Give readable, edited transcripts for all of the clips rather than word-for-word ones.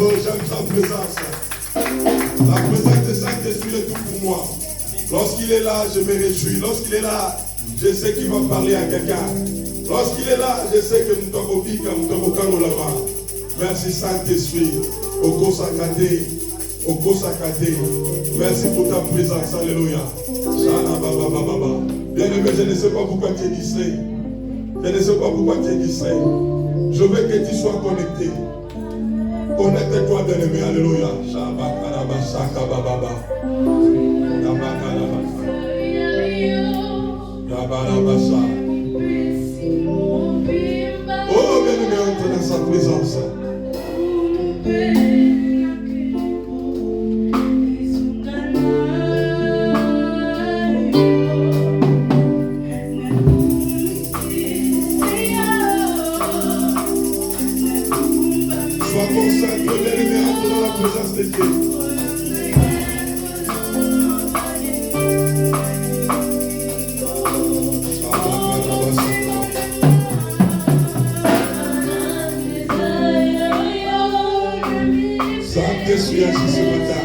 Oh, j'aime sa présence. La présence de Saint-Esprit est tout pour moi. Lorsqu'il est là, je me réjouis. Lorsqu'il est là, je sais qu'il va parler à quelqu'un. Lorsqu'il est là, je sais que nous sommes là-bas. Merci Saint-Esprit. Merci pour ta présence. Alléluia. Bien-aimé, je ne sais pas pourquoi tu es distrait. Je ne sais pas pourquoi tu es distrait. Je veux que tu sois connecté. Connecte-toi, bien-aimé. Alléluia. Oh, bien-aimé, entre dans sa présence. Sois consacré, bien-aimé, entre dans la présence de Dieu. Saint-Esprit agit ce matin.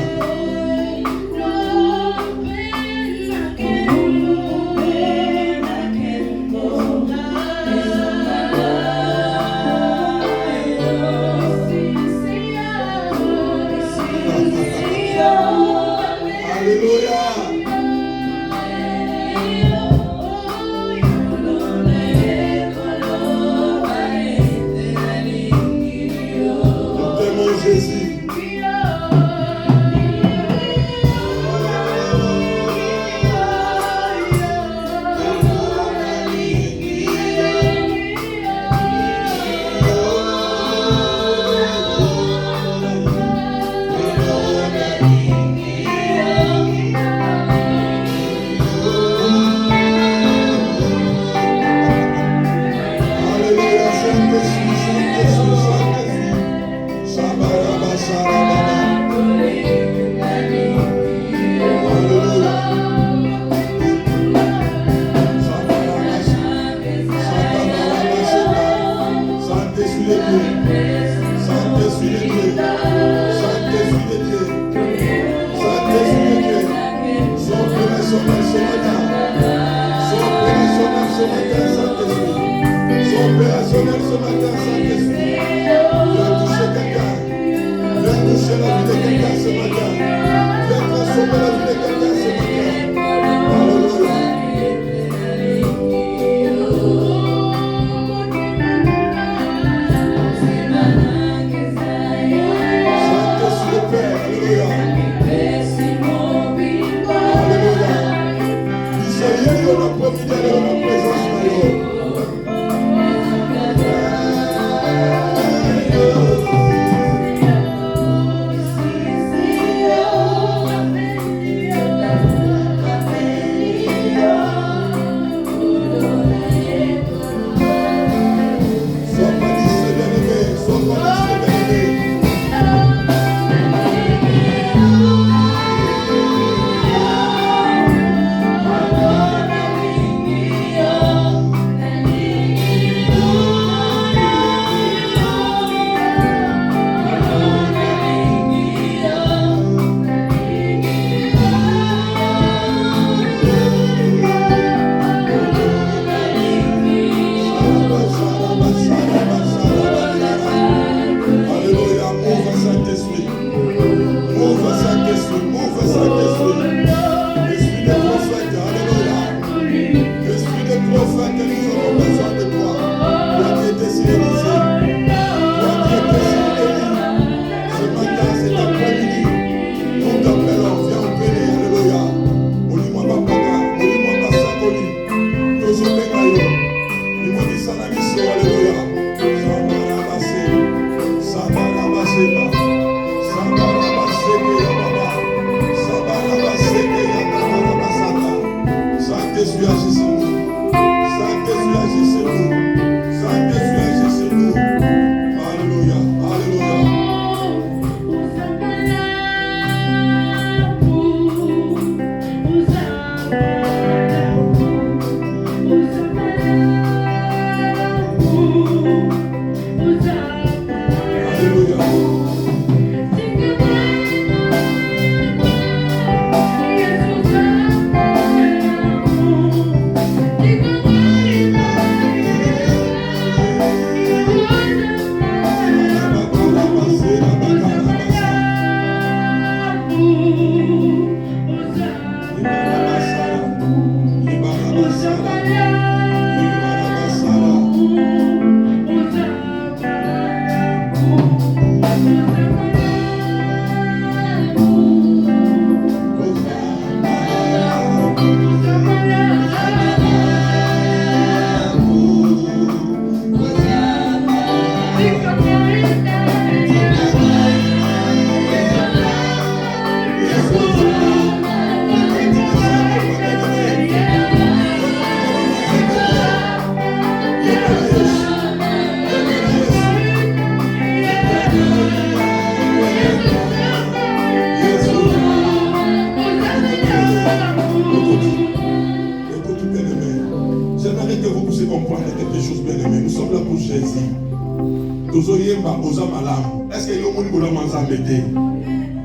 Est-ce que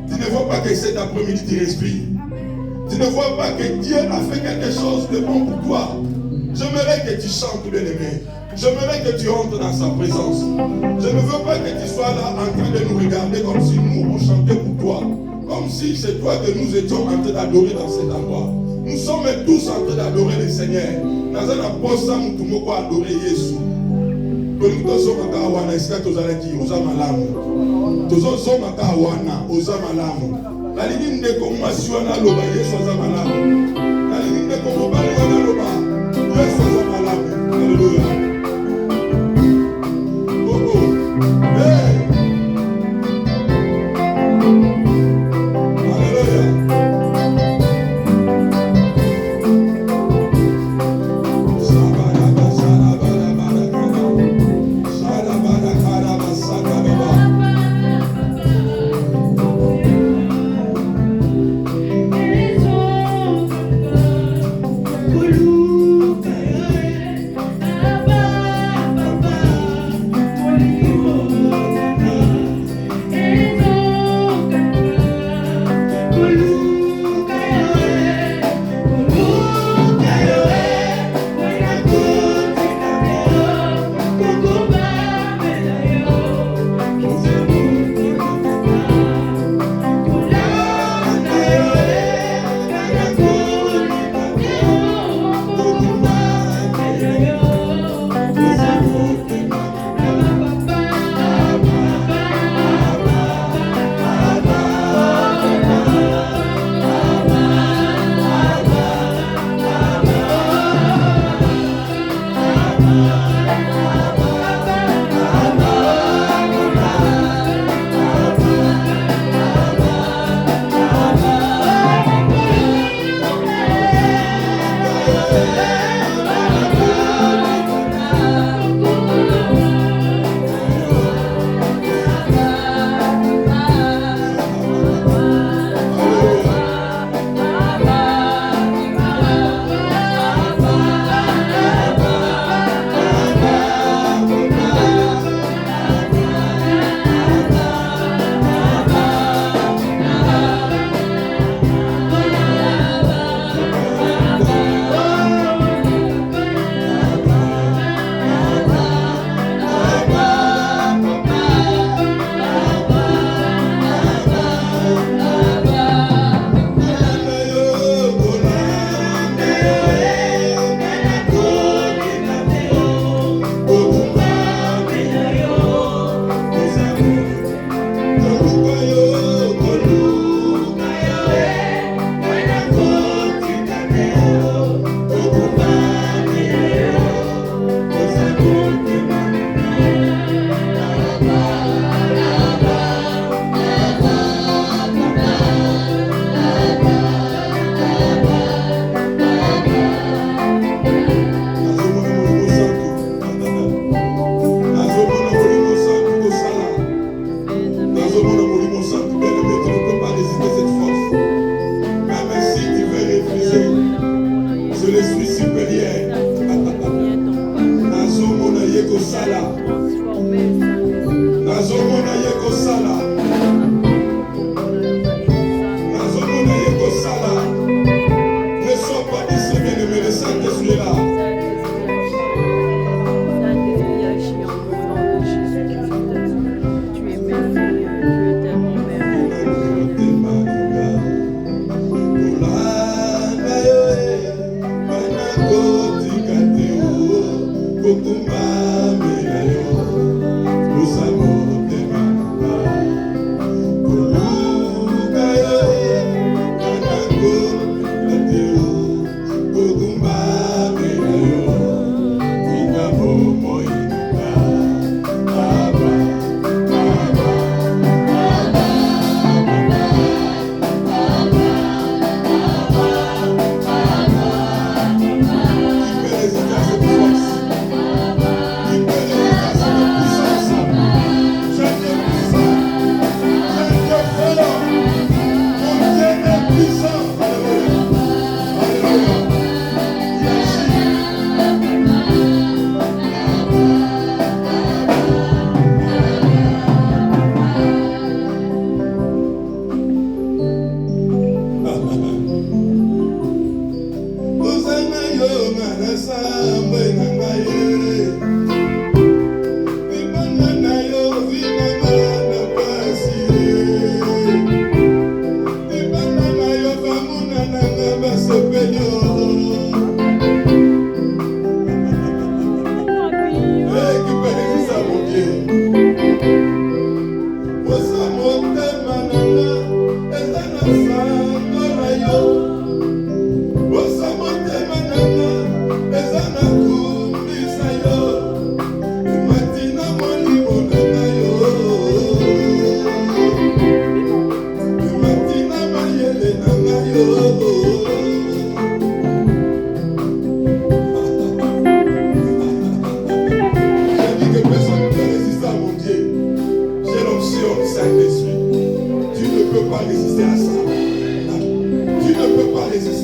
tu ne vois pas que cet après-midi tu respires? Tu ne vois pas que Dieu a fait quelque chose de bon pour toi? J'aimerais que tu chantes, bien-aimé. J'aimerais que tu entres dans sa présence. Je ne veux pas que tu sois là en train de nous regarder comme si nous on chantait pour toi. Comme si c'est toi que nous étions en train d'adorer dans cet endroit. Nous sommes tous en train d'adorer le Seigneur. Dans un apôtre, nous pouvons adorer Jésus. Alléluia. Baba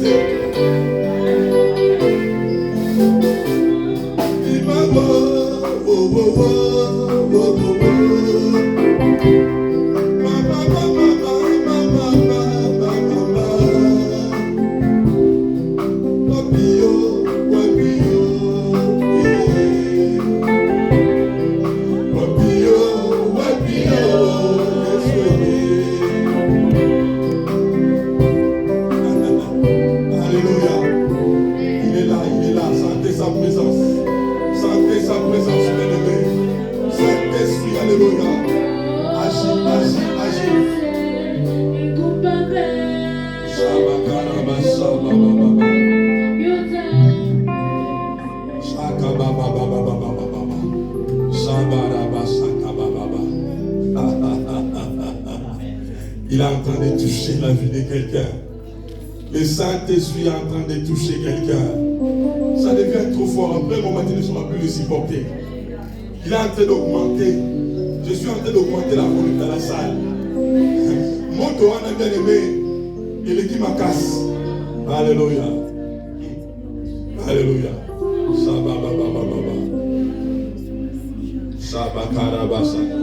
résister. Il est en train de toucher la vie de quelqu'un. Le Saint-Esprit est en train de toucher quelqu'un. Ça devient trop fort. Après un moment, nous ne sommes plus le supporter. Il est en train d'augmenter. Je suis en train d'augmenter la volume dans la salle. Mon Torah est bien aimé. Il est qui m'a casse. Alléluia. Alléluia. Sabababababa. Sabakarabasa.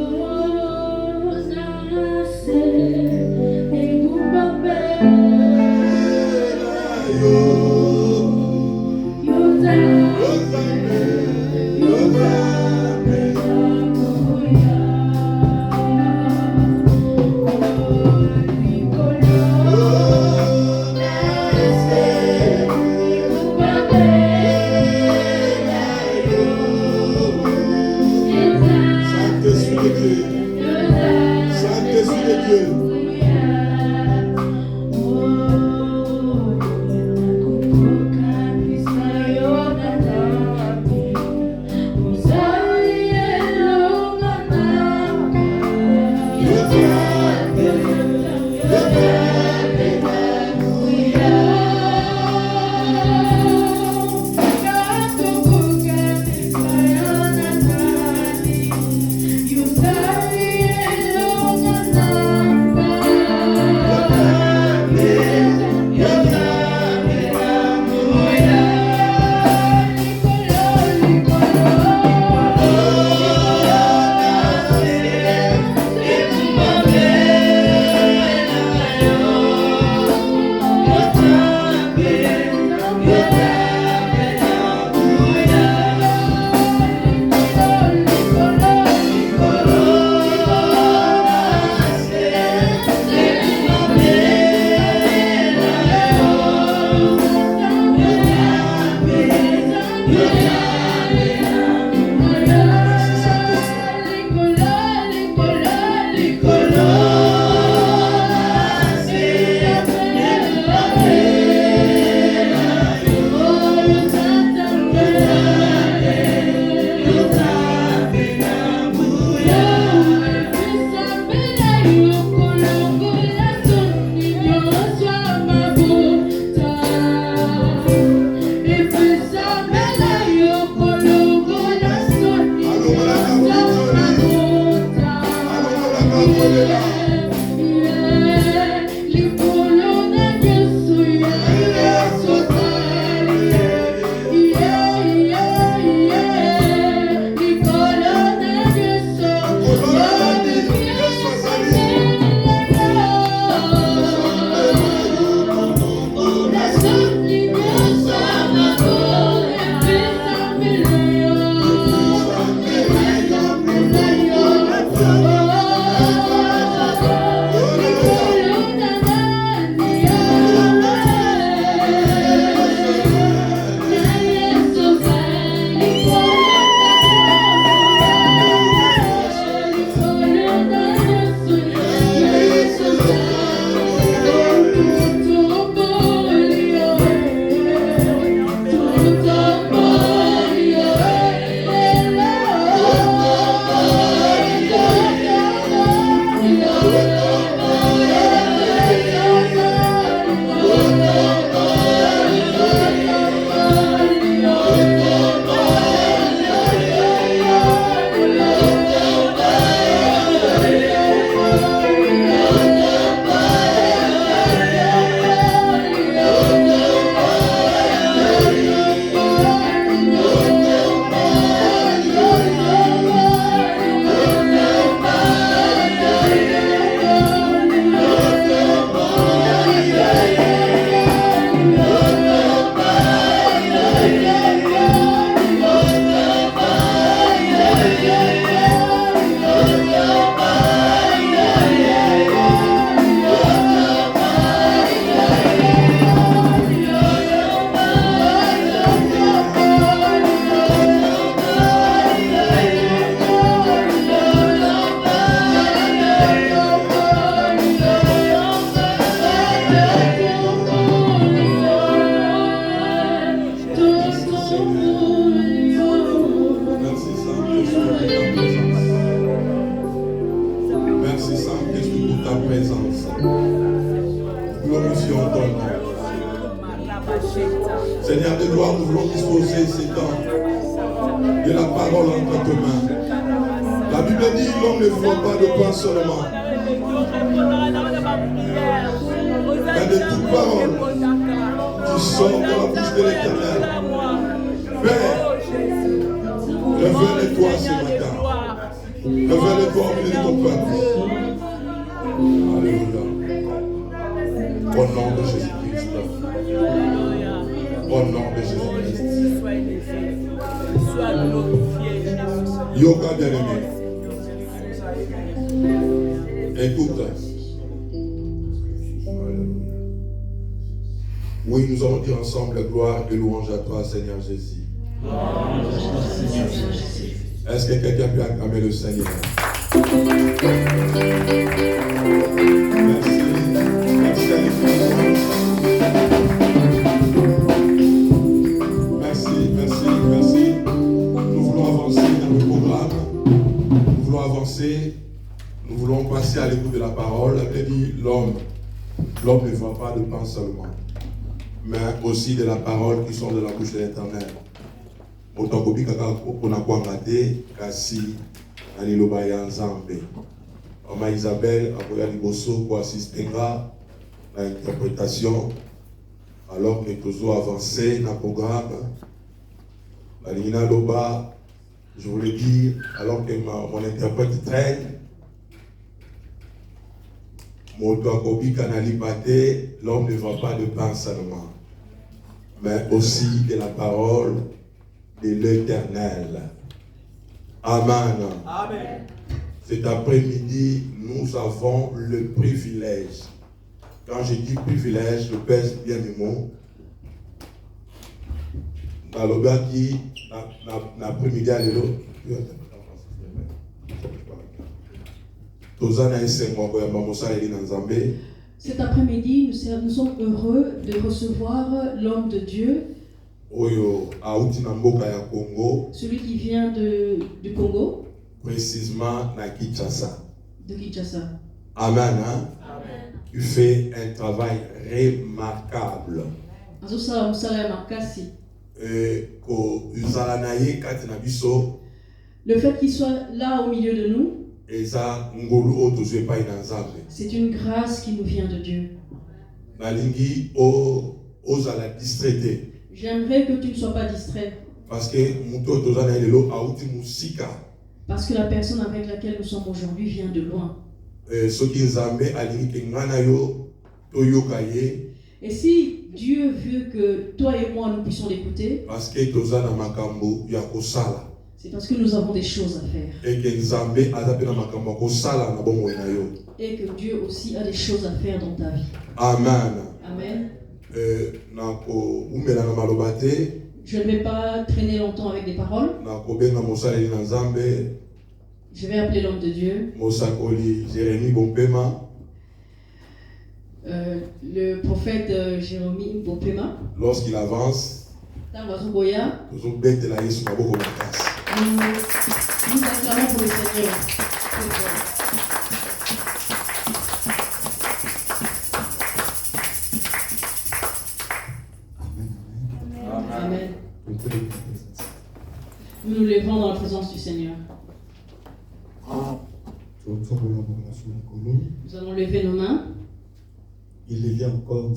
présence. Glorifions ton nom. Seigneur de gloire, nous voulons disposer ces temps de la parole entre tes mains. La Bible dit l'homme ne vit pas de pain seulement, mais de toute parole qui sort de la bouche de l'Éternel. Père, révèle-toi ce matin. Révèle-toi au milieu de ton peuple. Alléluia. Au nom de Jésus-Christ. Au nom de Jésus-Christ. Sois glorifié. Yoga bien-aimé. Écoute. Oui, nous allons dire ensemble gloire et louange à toi, Seigneur Jésus. Est-ce que quelqu'un peut acclamer le Seigneur? Merci. Merci à Merci. Nous voulons avancer dans le programme. Nous voulons avancer. Nous voulons passer à l'écoute de la parole. Elle dit l'homme ne voit pas de pain seulement, mais aussi de la parole qui sont de la bouche de l'Éternel. Autant que on a quoi raté, kasi aliloba ya nzambe. Mama Isabelle a voulu liboso pour assister à l'interprétation. Alors que nous avons avancé dans le programme, la Lina Loba, je voulais dire, alors que mon interprète traîne, l'homme ne va pas de pain seulement, mais aussi de la parole de l'Éternel. Amen. Amen. Cet après-midi, nous avons le privilège. Quand je dis privilège, je pèse bien mes mots. Dans le gars qui, l'après-midi, à l'élo, cet après-midi, nous sommes heureux de recevoir l'homme de Dieu, celui qui vient du Congo, précisément à Kinshasa. De Kinshasa. Amen. Hein? Amen. Tu fais un travail remarquable. Le fait qu'il soit là au milieu de nous, c'est une grâce qui nous vient de Dieu. J'aimerais que tu ne sois pas distrait. Parce que la personne avec laquelle nous sommes aujourd'hui vient de loin. Et si Dieu veut que toi et moi nous puissions l'écouter, c'est parce que nous avons des choses à faire. Et que Dieu aussi a des choses à faire dans ta vie. Amen. Amen. Je ne vais pas traîner longtemps avec des paroles. Je vais appeler l'homme de Dieu. Le prophète Jérémie Bompema. Lorsqu'il avance, nous acclamons pour le Seigneur. Amen. Nous nous levons dans la présence du Seigneur. Nous allons lever nos mains. Il levait encore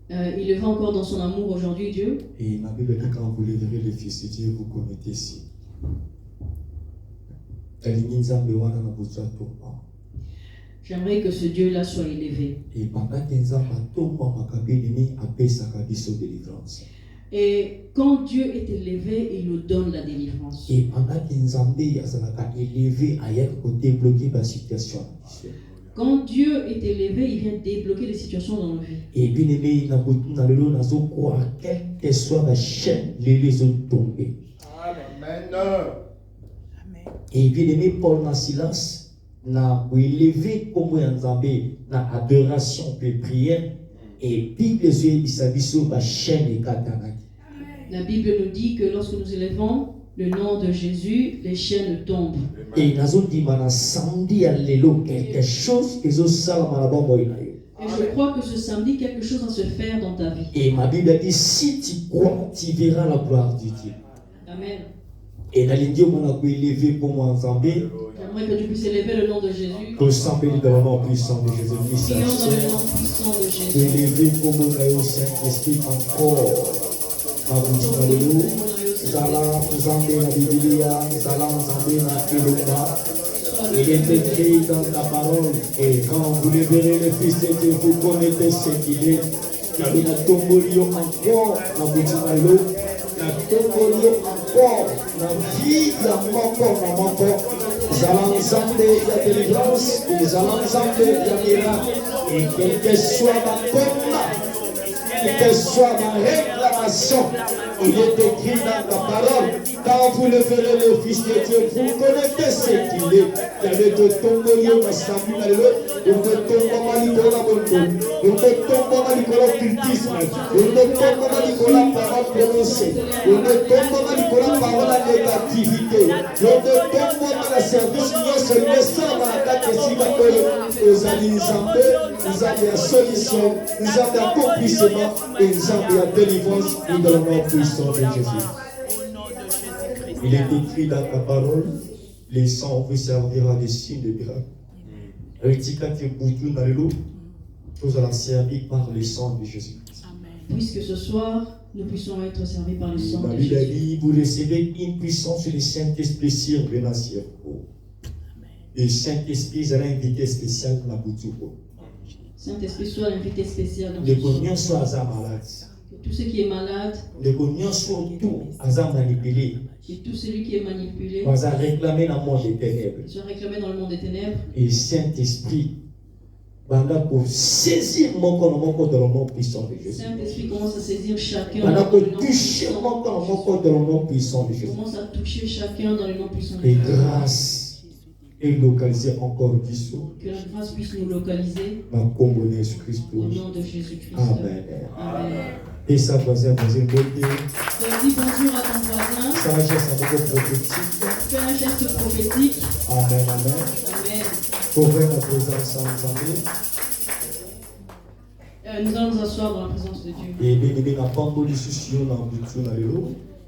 il le veut encore dans son amour aujourd'hui, Dieu. Et la Bible dit quand vous lèverez le Fils de Dieu, vous commettez ci. J'aimerais que ce Dieu-là soit élevé. Et pendant Et quand Dieu est élevé, il nous donne la délivrance. Et pendant élevé, débloquer la situation. Quand Dieu est élevé, il vient débloquer les situations dans nos vies. Et bien aimé, quelle que soit la chaîne, les ont tombé. Amen. Et bien aimé, Paul na Silas n'a élevé comme un zambé na adoration et prière. Et Bible la chaîne et katanaki. La Bible nous dit que lorsque nous élevons le nom de Jésus, les chaînes tombent. Et nazo di mana samedi alelo quelque chose ezo sala mana bombo ina yo. Et je crois que ce samedi, quelque chose va se faire dans ta vie. Et ma Bible dit si tu crois, tu verras la gloire de Dieu. Amen. Et nalingi omona ko élever pour moi ensemble. J'aimerais que tu puisses élever le nom de Jésus. Que semble dans le nom puissant de Jésus. Prions dans le nom puissant de Jésus. Élever pour mon Saint-Esprit encore. Alléluia. Zala, Zambé, la Biblia, Zala, Zambé, la Elona. Il est écrit dans la parole. Et quand vous le verrez, le Fils de Dieu, vous connaissez ce qu'il est. Il y a Tombolio encore, la Boutimalo. La Tombolio encore, la vie, la mort. Zala, Zambé, la délivrance. Et Zala, Zambé, la miracle. Et quel que soit ma combat, quelle que soit ma réclamation, il est écrit dans la parole. Quand vous le verrez, le Fils de Dieu, vous connaissez ce qu'il est. Il y avait de Tombolio, la Samuel, il y a de Tombolio, Nicolas Bondo, il y a de Tombolio, Nicolas Cultisme, il y a de Tombolio, Nicolas parole prononcée, il y a de Tombolio, Nicolas parole à négativité, il y a de Tombolio, la service, il y a ce message à la date de Singapore, aux amis nous avons la solution, nous avons l'accomplissement et nous avons la délivrance et dans le nom puissant de Jésus. Il est écrit dans ta parole, les sangs vous servira des signes de miracle. Nous allons servir par le sang de Jésus. Puisque ce soir, nous puissions être servis par le sang La de Bible a Jésus. dit, vous recevez une puissance du Saint-Esprit survenant sur vous. Et le Saint-Esprit a une invité spéciale dans la boutique. Saint-Esprit soit l'invité spécial dans Les ce soir. cognons sont malades. Que tout ce qui est malade Les cognons sont tout manipulés. et tout celui qui est manipulé Nous avons réclamé dans le monde des ténèbres. soit réclamé dans le monde des ténèbres. Et le Saint-Esprit pour saisir mon corps dans le nom puissant de Jésus. Saint-Esprit commence à saisir chacun Pendant dans que le nom toucher puissant mon de Jésus. corps dans le nom puissant de Jésus. Commence à toucher chacun dans le nom puissant de Et Jésus. grâce est localisée encore dissous Que la grâce puisse nous localiser dans le Jésus-Christ. au nom de Jésus-Christ. Amen. Amen. Et ça, voisin, beauté. Donc dis bonjour à ton voisin. Ça, geste un peu prophétique. Fais un geste prophétique. Amen, amen. Amen. Pour voir la présence ensemble. Nous allons nous asseoir dans la présence de Dieu. Et bien, il y a pas de discussion dans le bureau.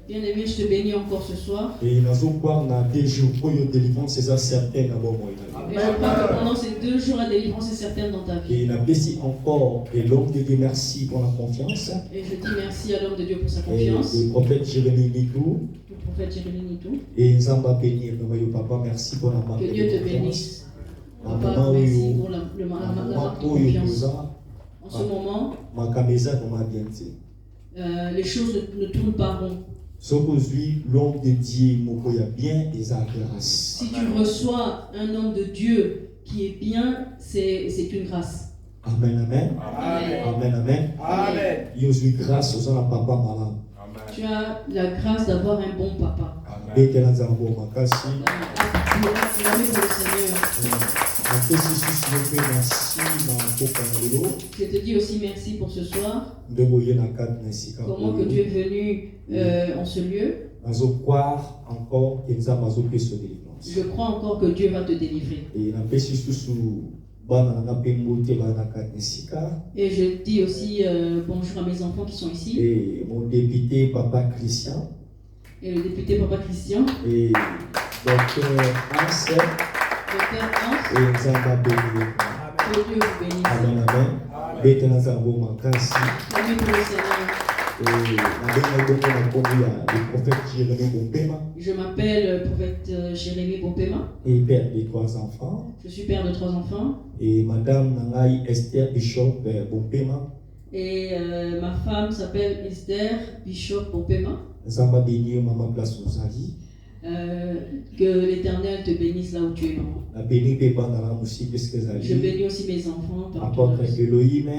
Bien-aimé, je te bénis encore ce soir. Et nous allons voir dans des jours pour y délivrance, c'est ça certain d'abord. Et je crois que pendant ces 2 jours, la délivrance est certaine dans ta vie. Et nous apprécions encore et l'homme de Dieu, merci pour la confiance. Et je dis merci à l'homme de Dieu pour sa Et confiance, le prophète Jérémie Nitou. le prophète Jérémie Nitou. Et nous allons bénir notre papa, merci pour la marque Que de Dieu te confiance. bénisse. En Papa, moment merci où pour la marque de où il confiance. nous En ce moment, ma caméra comme a bien dit. les choses ne tournent pas rond. Ce qu'aujourd'hui, l'homme de Dieu, il y a bien des grâce. Si tu reçois un homme de Dieu qui est bien, c'est une grâce. Amen, amen. Amen. Amen, amen. Amen. Il y a aussi grâce aux gens papa malade. Tu as la grâce d'avoir un bon papa. Et que nous avons merci. Acclamez pour le Seigneur. Je te dis aussi merci pour ce soir. Comment que Dieu est venu en ce lieu. Je crois encore que nous avons délivrance. Je crois encore que Dieu va te délivrer. Et je dis aussi bonjour à mes enfants qui sont ici. Et mon député Papa Christian. Et le député Papa Christian. Et docteur Hans. Docteur Hans. Et nous avons béni. Que Dieu vous bénisse. Amen, amen. Et nous avons merci. Amen pour le Seigneur. Le prophète Jérémie Bompema. Je m'appelle prophète Jérémie Bompema. Et père de 3 enfants. Je suis père de 3 enfants. Et madame Nangai Esther Bishop Bompema. Et ma femme s'appelle Esther Bishop Bompema. Nous avons béni maman place nous avis. Que l'Éternel te bénisse là où tu es, maman. La béni Pépa dans la musique parce que Je bénis aussi mes enfants. apôtre Elohim,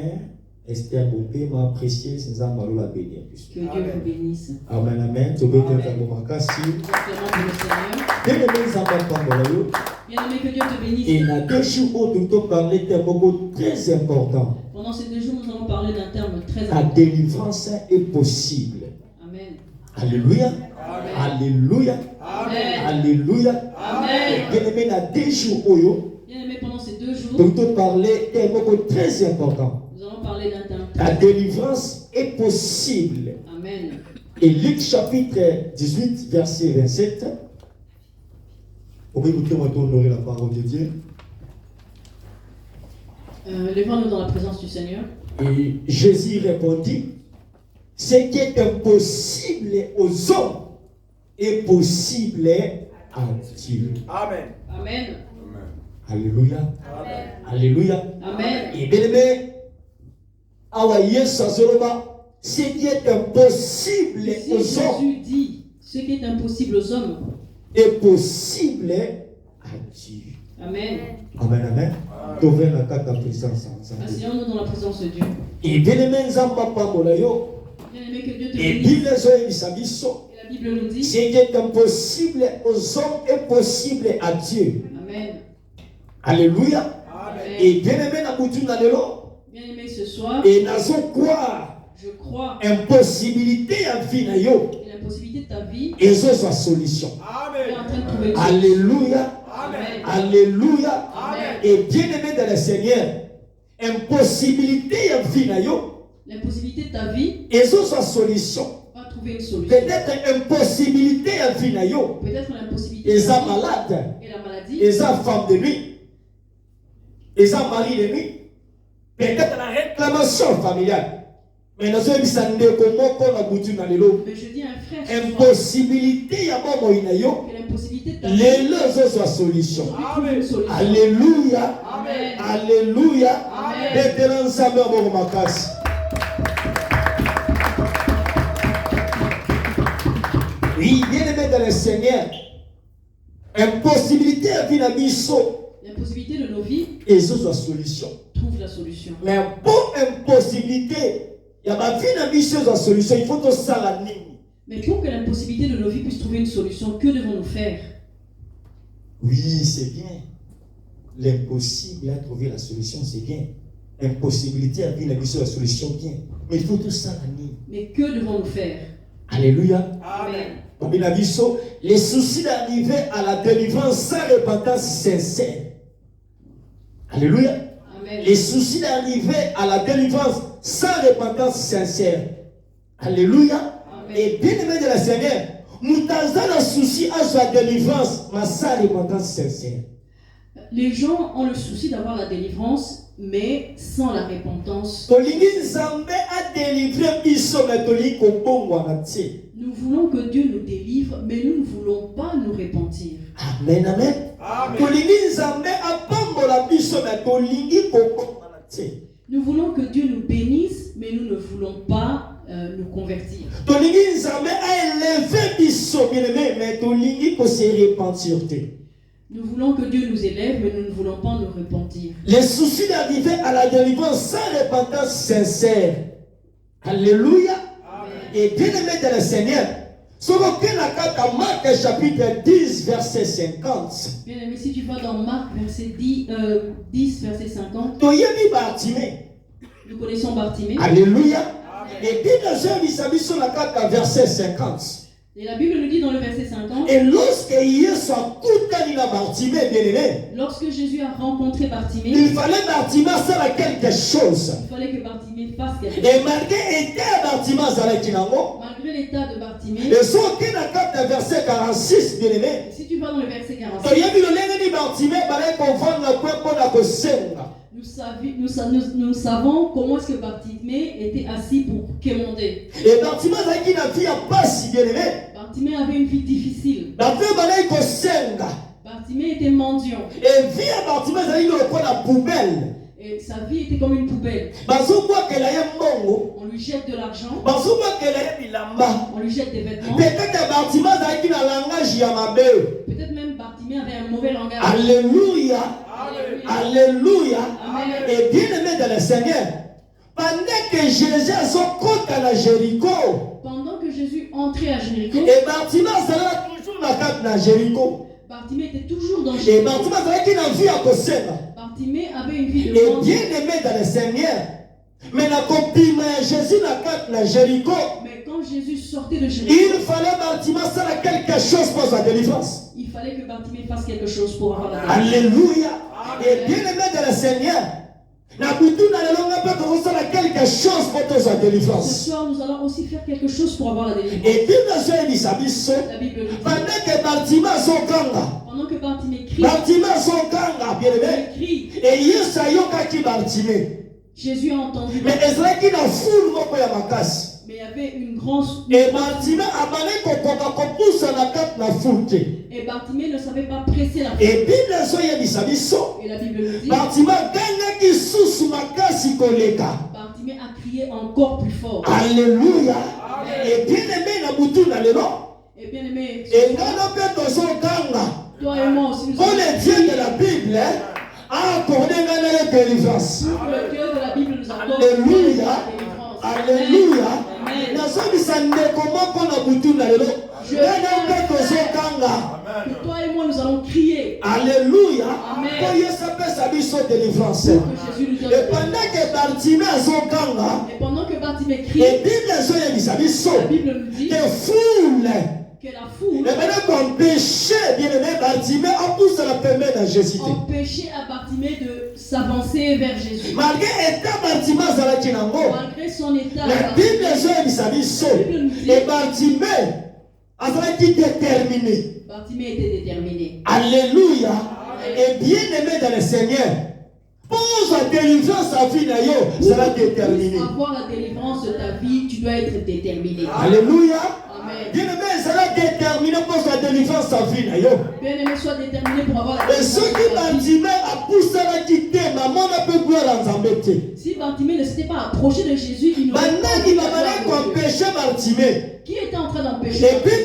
Esther Bompema, précieuse, nous avons la bénir. Que Dieu vous bénisse. Amen, amen. Tu peux te faire mon cassis. Exactement pour le Seigneur. Bien-aimé, nous avons Bien-aimé, que Dieu te bénisse. et il y a 2 jours où nous avons parlé d'un mot très important. Pendant ces 2 jours, nous allons parler d'un terme très La important. délivrance est possible. Amen. Alléluia. Alléluia. Alléluia. Bien-aimé, dans 2 jours, Bien-aimé, pendant ces 2 jours, donc on parlait d'un mot très important. nous allons parler d'un thème. La délivrance est possible. Amen. Et Luc chapitre 18, verset 27. On va écouter, on va honorer la parole de Dieu. Levons-nous dans la présence du Seigneur. Et Jésus répondit, ce qui est impossible aux hommes est possible à Dieu. Amen. Amen. Alléluia. Amen. Alléluia. Amen. Et bien aimé, ce qui est impossible Si aux hommes Jésus dit ce qui est impossible aux hommes est possible à Dieu. Amen. Amen, amen. T'ouvres la carte de présence ensemble. Asseyons-nous dans la présence de Dieu. Et bien aimé, Nzamba Pambola yo. Bien-aimé, que Dieu te Et bénisse. Bible Esabiso. Et la Bible nous dit Ce qui est impossible aux hommes est possible à Dieu. Amen. Alléluia. Amen. Et bien aimé, Nabutu Nadelo. Bien-aimé, ce soir, Et nazo quoi? je crois Impossibilité à vie na yo. que l'impossibilité de ta vie Et ça, c'est la solution. est Amen. en train de trouver Dieu. Alléluia. Amen. Alléluia. Amen. Et bien aimé dans le Seigneur, impossibilité à vie na yo. L'impossibilité de ta vie Et ça, c'est la solution. va trouver une solution. Peut-être impossibilité à vie na yo. Peut-être l'impossibilité Et de ça ta vie malade. et la maladie. Et ça femme de nuit. Et ça mari de nuit. Peut-être la réclamation familiale. Mais nous sommes comment qu'on a goûté dans les lots. Mais je dis à un frère ce soir, Impossibilité à moi inayo. que l'impossibilité de ta vie Les lots sont la solution. trouve une solution. Alléluia. Amen. Alléluia. Amen. Maintenant, ensemble, on va remarquer. Oui, bien aimé dans le Seigneur. Impossibilité à vivre à Bisso. L'impossibilité de nos vies Et ça, c'est la solution. trouve la solution. Mais pour impossibilité, il y a ma vie à Bisso, c'est la solution. Il faut que ça la ligne. Mais pour que l'impossibilité de nos vies puisse trouver une solution, que devons-nous faire? Oui, c'est bien. L'impossible à trouver la solution, c'est bien. Impossibilité à vivre à Bisso, la solution, bien. Mais il faut que ça la ligne. Mais que devons-nous faire? Alléluia. Amen. Les soucis d'arriver à la délivrance sans repentance sincère. Alléluia. Amen. Les soucis d'arriver à la délivrance sans repentance sincère. Alléluia. Amen. Et bien aimé de la Seigneur, nous avons le souci à sa délivrance, mais sans repentance sincère. Les gens ont le souci d'avoir la délivrance, mais sans la repentance. Nous voulons que Dieu nous délivre, mais nous ne voulons pas nous repentir. Amen, amen. Amen. Nous voulons que Dieu nous bénisse, mais nous ne voulons pas nous convertir. Nous voulons que Dieu nous élève, mais nous ne voulons pas nous repentir. Les soucis d'arriver à la délivrance sans repentance sincère. Alléluia. Et bien aimé de le Seigneur, sur lequel la carte à Marc chapitre 10, verset 50. Bien aimé, si tu vas dans Marc, verset 10, verset 50, nous connaissons Bartimée. Alléluia. Et bien nous sur la carte à verset 50. Et la Bible nous dit dans le verset 50, Et lorsque Jésus a coupé la Bartimée, bien aimé, lorsque Jésus a rencontré Bartimée, il fallait Bartimée faire quelque chose. il fallait que Bartimée fasse quelque chose. Et malgré l'état Bartimée, Malgré l'état de Bartimée, et sur la carte à verset 46, bien aimé, si tu vas dans le verset 46, nous savons comment est-ce que Bartimée était assis pour quémander. et Bartimée Bartimée avait une vie difficile. Bartimée était mendiant. Et sa vie était comme une poubelle. On lui jette de l'argent, on lui jette des vêtements. Peut-être même Bartimée avait un mauvais langage. Alléluia. Alléluia. Amen. Et bien aimé dans le Seigneur, pendant que Jésus a à Jéricho, Pendant que Jésus entrait à Jéricho, et Bartimée sera toujours la carte dans Jéricho. Bartimée était toujours dans Et Jéricho. Bartimée sera qui n'a vie à Kosema. Bartimée avait une vie de Et mendiant. bien aimé dans le Seigneur, Mais la copie, Jésus n'a pas de Jéricho. Mais quand Jésus sortait de Jéricho, il fallait Bartimée faire quelque chose pour sa délivrance. Il fallait que Bartimée fasse quelque chose pour avoir la délivrance. Alléluia. Et bien aimé de le Seigneur, quelque chose pour sa délivrance. Ce soir, nous allons aussi faire quelque chose pour avoir la délivrance. Et puis, la Bible dit, pendant que Bartimée son kanga, pendant que Bartimée crie, bien aimé, et Yesayoka qui Bartimée. Jésus a entendu. Mais Ezra na foule moko ya makasi. Mais il y avait une grande. Et Bartimée a balé kokoka kopusa na kat na foule. Et Bartimée ne savait pas presser la foule. Et Bible soya bisabiso. Et la Bible nous dit. Bartimée gagna ki susu makasi koleka. Bartimée a crié encore plus fort. Alléluia. Et bien aimé na butu na lelo. Et bien aimé. Et ngana pe tozo kanga. Toi et moi aussi nous. Pour les dieux de la Bible, accordé la délivrance. Le Dieu de la Bible nous accorde Alléluia. la délivrance. Alléluia. Amen. Que toi et moi nous allons crier. Alléluia. Amen. Délivrance. Que Jésus nous donne. Et pendant que Bartimée Et pendant que Bartimée crie, et la Bible nous dit que foule. Que la foule Et maintenant empêcher bien aimé Bartimée en pousse la permet de Jésus. Empêcher à Bartimée de s'avancer vers Jésus. Malgré son état, la Bible dit et Bartimée a été déterminé. Bartimée était déterminé. Alléluia. Et bien aimé dans le Seigneur, pour la délivrance à vie sera déterminé. Pour avoir la délivrance de ta vie, tu dois être déterminé. Alléluia. Amen. Bien aimé sera déterminé pour la délivrance à vie. Bien aimé soit déterminé pour avoir la délivrance. Et ceux qui Bartimée a poussé la quitter, maman n'a pas pu l'ensemble. Si Bartimée ne s'était pas approché de Jésus, il n'aurait pas pu empêcher Bartimée. Qui était en train d'empêcher? Et puis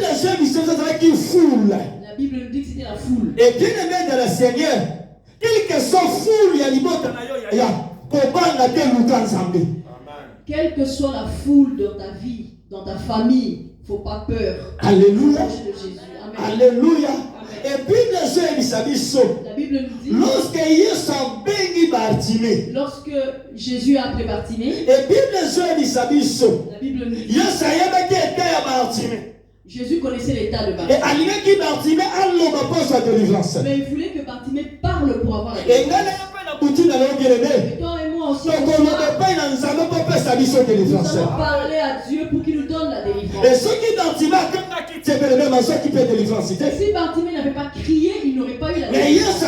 qui foule. La Bible nous dit que c'était la foule. Et bien aimé de la Seigneur, quel que soit foule, il y a l'imota na yo quelle que soit la foule dans ta vie, dans ta famille, il ne faut pas peur. Alléluia. De Jésus. Amen. Alléluia. Amen. Et puis la Bible nous dit lorsque Jésus a appelé Bartimée, et puis la Bible nous dit Jésus connaissait l'état de Bartimée. Mais il voulait que Bartimée parle pour avoir la délivrance. Et toi et moi aussi, nous allons parler à Dieu pour qu'il nous donne la délivrance. Et ceux qui si Bartimée n'avait pas crié, il n'aurait pas eu la délivrance.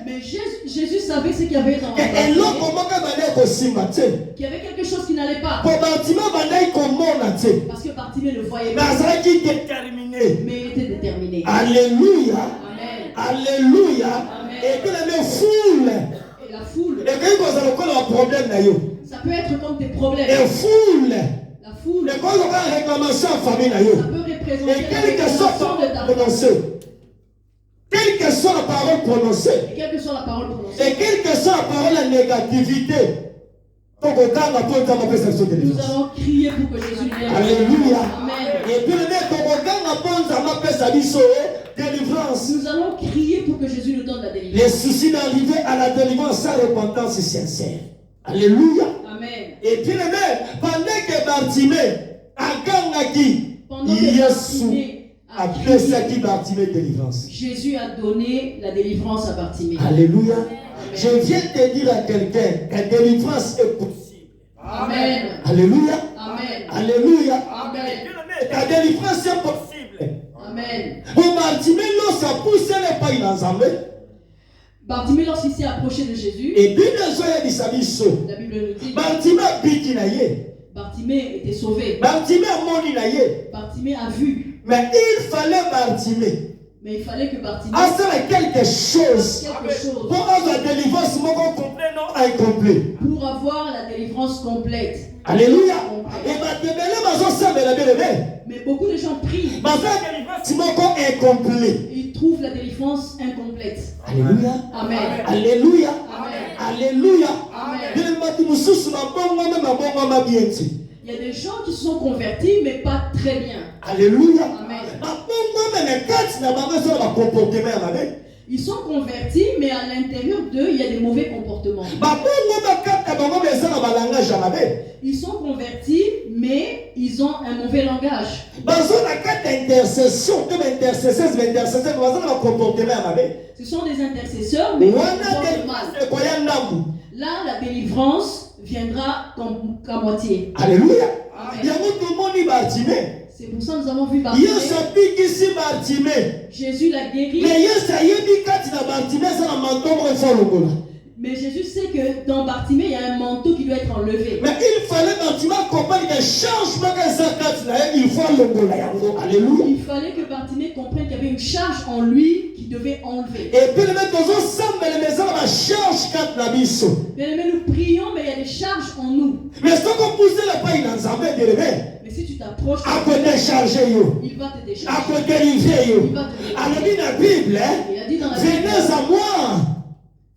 Mais Jésus savait ce qu'il y avait dans Bartimée. Qu'il y avait quelque chose qui n'allait pas. Parce que Bartimée ne voyait pas. Mais il était déterminé. Alléluia. Amen. Alléluia. Amen. Et que la foule. Et la foule. Et que vous avez un problème d'ailleurs. Ça peut être comme des problèmes. Et foule. La foule. Et quand vous avez une réclamation en famille d'ailleurs. Ça peut représenter et quelle que soit la parole prononcée. Quelle que soit la parole prononcée. Et quelle que soit la parole prononcée. Et quelle que soit la parole de négativité. Nous allons crier pour que Jésus vienne. Alléluia. Amen. Et puis délivrance. Nous allons crier pour que Jésus nous donne la délivrance. Les soucis d'arriver à la délivrance sans repentance sincère. Alléluia. Amen. Et puis pendant que Bartimée a gagné, Bartimée délivrance. Jésus a donné la délivrance à Bartimée. Alléluia. Je viens de dire à quelqu'un, la délivrance est possible. Amen. Alléluia. Amen. Alléluia. Amen. La délivrance est possible. Amen. Pour Bartimée, lorsqu'il poussé les pas ensemble. Bartimée, lorsqu'il s'est approché de Jésus, et puis la Bible nous dit Bartimée était sauvé. Bartimée a vu. Mais il fallait Bartimée. Mais il fallait que Bartimée quelque chose pour avoir la délivrance complète. Pour avoir la délivrance complète. Alléluia. Et mais beaucoup de gens prient. Ils trouvent la délivrance incomplète. Alléluia. Amen. Alléluia. Amen. Alléluia. Amen. Il y a des gens qui se sont convertis, mais pas très bien. Alléluia. Amen. Ils sont convertis, mais à l'intérieur d'eux, il y a des mauvais comportements. Ils sont convertis, mais ils ont un mauvais langage. Ce sont des intercesseurs, mais ils ont mal. Là, la délivrance viendra qu'à moitié. Alléluia. C'est pour ça que nous avons vu Bartimée. Jésus l'a guéri. Mais Jésus sait que dans Bartimée, il y a un manteau qui doit être enlevé. Mais il fallait Bartimée comprendre que changement il faut l'enlever. Alléluia. Il fallait que Bartimée comprenne qu'il y avait une charge en lui qui devait enlever. Et puis nous prions, mais il y a des charges en nous. Mais si on pousse la paille dans un mais si tu t'approches, il va te décharger. Il va te décharger. Il va te délivrer. Alors dit la Bible, il a dit dans la venez Bible, à moi.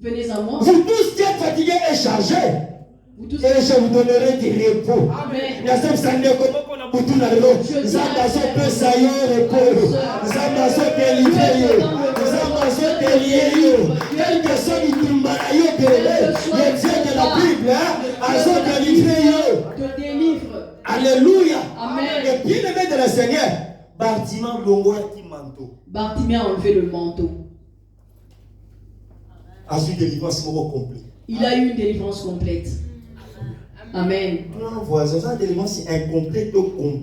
venez à moi. Vous tous qui êtes fatigués et chargés, et je vous donnerai du repos. Amen. Quel que soit le de la Bible, te délivre. Alléluia. Amen. Et bien aimé de la Seigneur, Bartimée a enlevé le manteau. Il a eu une délivrance complète. Amen.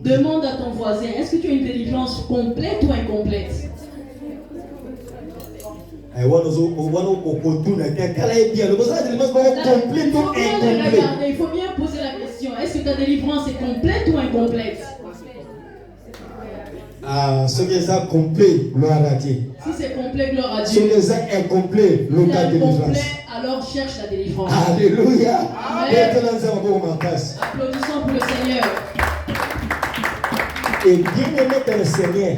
Demande à ton voisin, est-ce que tu as une délivrance complète ou incomplète? Il faut bien poser la question, est-ce que ta délivrance est complète ou incomplète? Ce qui est complet, gloire à Dieu. Si c'est complet, gloire à Ce Dieu. qui est incomplet, Si la c'est délivrance. incomplet, alors cherche la délivrance. Alléluia. Applaudissons pour le Seigneur. Et bien aimé dans le Seigneur,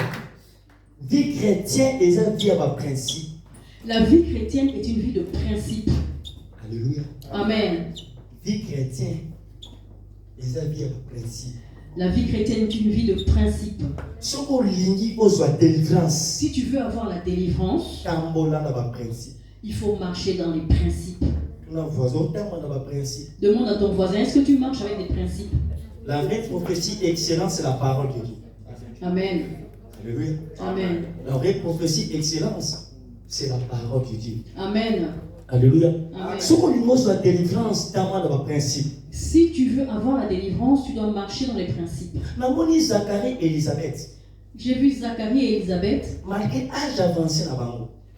vie chrétienne est une vie à principe. La vie chrétienne est une vie de principe. Alléluia. Amen. Vie chrétienne est une vie à principe. La vie chrétienne est une vie de principe. Si tu veux avoir la délivrance, il faut marcher dans les principes. Demande à ton voisin, est-ce que tu marches avec des principes? La vraie prophétie excellente, c'est la parole de Dieu. Amen. Alléluia. Amen. La vraie prophétie excellence, c'est la parole de Dieu. Amen. Alléluia. Amen. Si tu veux avoir la délivrance, tu dois marcher dans les principes. Zacharie et Élisabeth. J'ai vu Zacharie et Élisabeth. Malgré l'âge avancé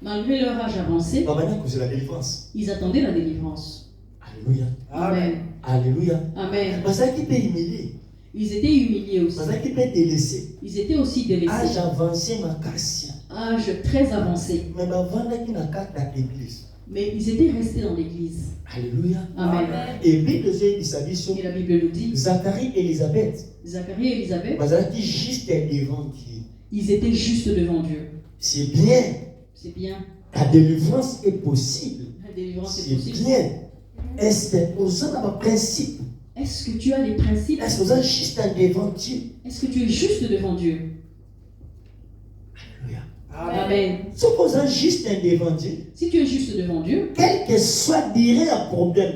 malgré leur âge avancé, ils attendaient la délivrance. Alléluia. Amen. Alléluia. Amen. Amen. Ils étaient humiliés aussi. Ils étaient aussi délaissés. Âge avancé, âge très avancé. Mais ils étaient restés dans l'église. Alléluia. Amen. Et la Bible nous dit, Zacharie et Élisabeth, juste devant Dieu. Ils étaient juste devant Dieu. C'est bien. C'est bien. La délivrance est possible. La délivrance est possible. C'est bien. Est-ce que tu as les principes? Est-ce que tu es juste devant Dieu? Est-ce que tu es juste devant Dieu? Alléluia. Amen. Si tu es juste devant Dieu, quel que soit le problème,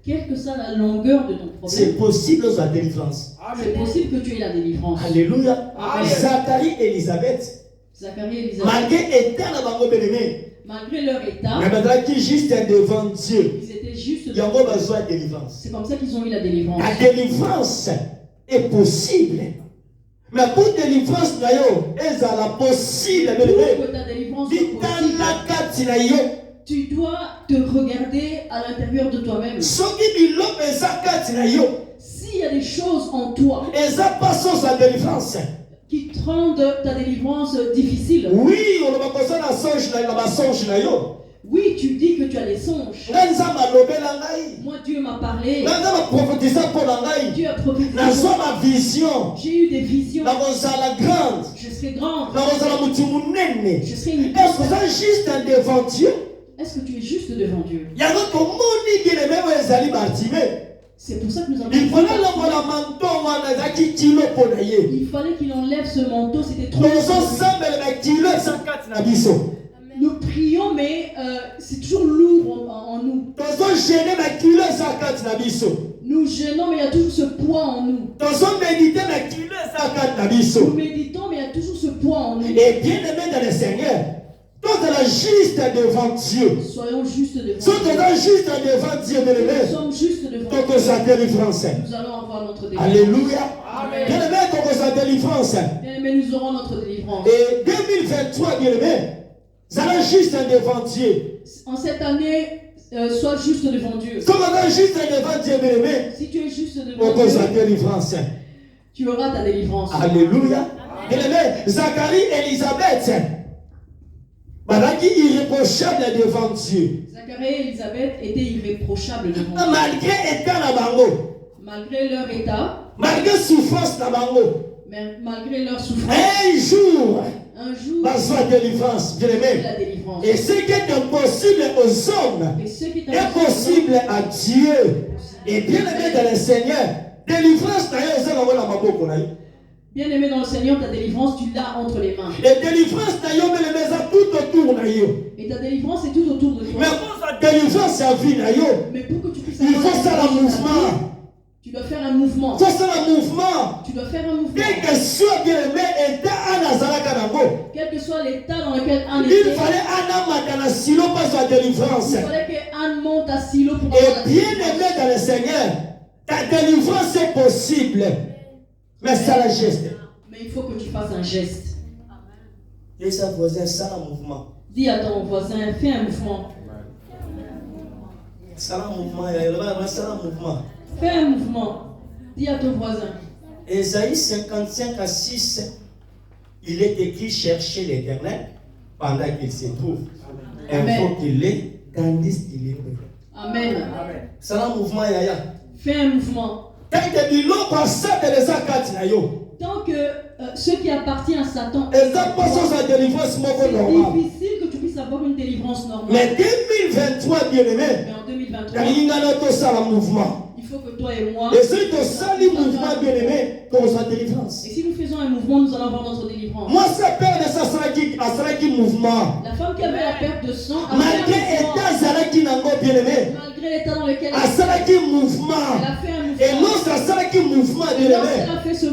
quelle que soit la longueur de ton problème, c'est possible la délivrance. C'est possible que tu aies la délivrance. Alléluia. Zacharie et Élisabeth, malgré leur état, ils étaient juste devant Dieu. C'est comme ça qu'ils ont eu la délivrance. La délivrance est possible. Mais pour délivrance, elle est possible. Pour que ta délivrance soit possible, tu dois te regarder à l'intérieur de toi-même. S'il y a des choses en toi qui te rendent ta délivrance difficile, oui, tu dis que tu as des songes. Moi, Dieu m'a parlé. Dieu a prophétisé. J'ai eu des visions. Je serai grande. Je serai une personne. Est-ce que tu es juste devant Dieu? C'est pour ça que nous avons il fallait qu'il enlève ce manteau. C'était trop. Nous prions, mais c'est toujours lourd en nous. Nous gênons, mais il y a toujours ce poids en nous. Nous méditons, mais il y a toujours ce poids en nous. Et bien aimé dans le Seigneur, toi tu es juste devant Dieu. Soyons justes devant Dieu. Si tu es juste devant Dieu, nous sommes justes devant Dieu. Nous allons avoir notre délivrance. Alléluia. Bien aimé, délivrance. Bien aimé, nous aurons notre délivrance. Et 2023, bien aimé, nous allons juste devant Dieu. En cette année, sois juste devant Dieu. Si tu es juste devant Dieu, bien aimé, si tu es juste devant Dieu, tu auras ta délivrance. Alléluia. Bien aimé, Zacharie et Élisabeth, irréprochable devant Dieu. Zacharie et Élisabeth étaient irréprochables devant Dieu. Malgré leur état, malgré souffrance, malgré leur souffrance, un jour, la délivrance, bien aimé. Et ce qui est impossible aux hommes est possible à Dieu. Et bien aimé dans le Seigneur, délivrance, bien aimé dans le Seigneur, ta délivrance, tu l'as entre les mains. Et délivrance, tout autour. Et ta délivrance est tout autour de toi. Mais pour ta délivrance, mais pour que tu puisses il faut faire un mouvement. Tu dois faire un mouvement. Tu dois faire un mouvement. Tu dois faire un mouvement. Quel que soit bien aimé état quel que soit l'état dans lequel Anne était, il fallait Anne Silo pour sa délivrance. Il fallait que Anne monte à Silo pour avoir la délivrance. Et bien aimé dans le Seigneur, ta délivrance est possible. Mais ça la geste. Mais il faut que tu fasses un geste. Et ça voisin, ça un mouvement. Dis à ton voisin, fais un mouvement. Ça un mouvement, ça un mouvement. Fais un mouvement. Dis à ton voisin. Ésaïe 55:6, il est écrit chercher l'Éternel pendant qu'il se trouve. Il faut qu'il l'ait tandis qu'il est prêt. Amen. C'est un mouvement, Yaya. Fais un mouvement. Tant que ce qui appartient à Satan, c'est difficile que tu puisses avoir une délivrance normale. Mais 2023, bien aimé, mais en 2023, il faut que toi et moi, et si tu sens le mouvement, bien aimé, qu'on soit délivrance. Et si nous faisons un mouvement, nous allons avoir notre délivrance. Moi, c'est peur de ça, c'est mouvement. La femme qui avait la perte de sang, malgré l'état dans lequel elle a fait un mouvement. Et non, ça sera un mouvement, bien aimé.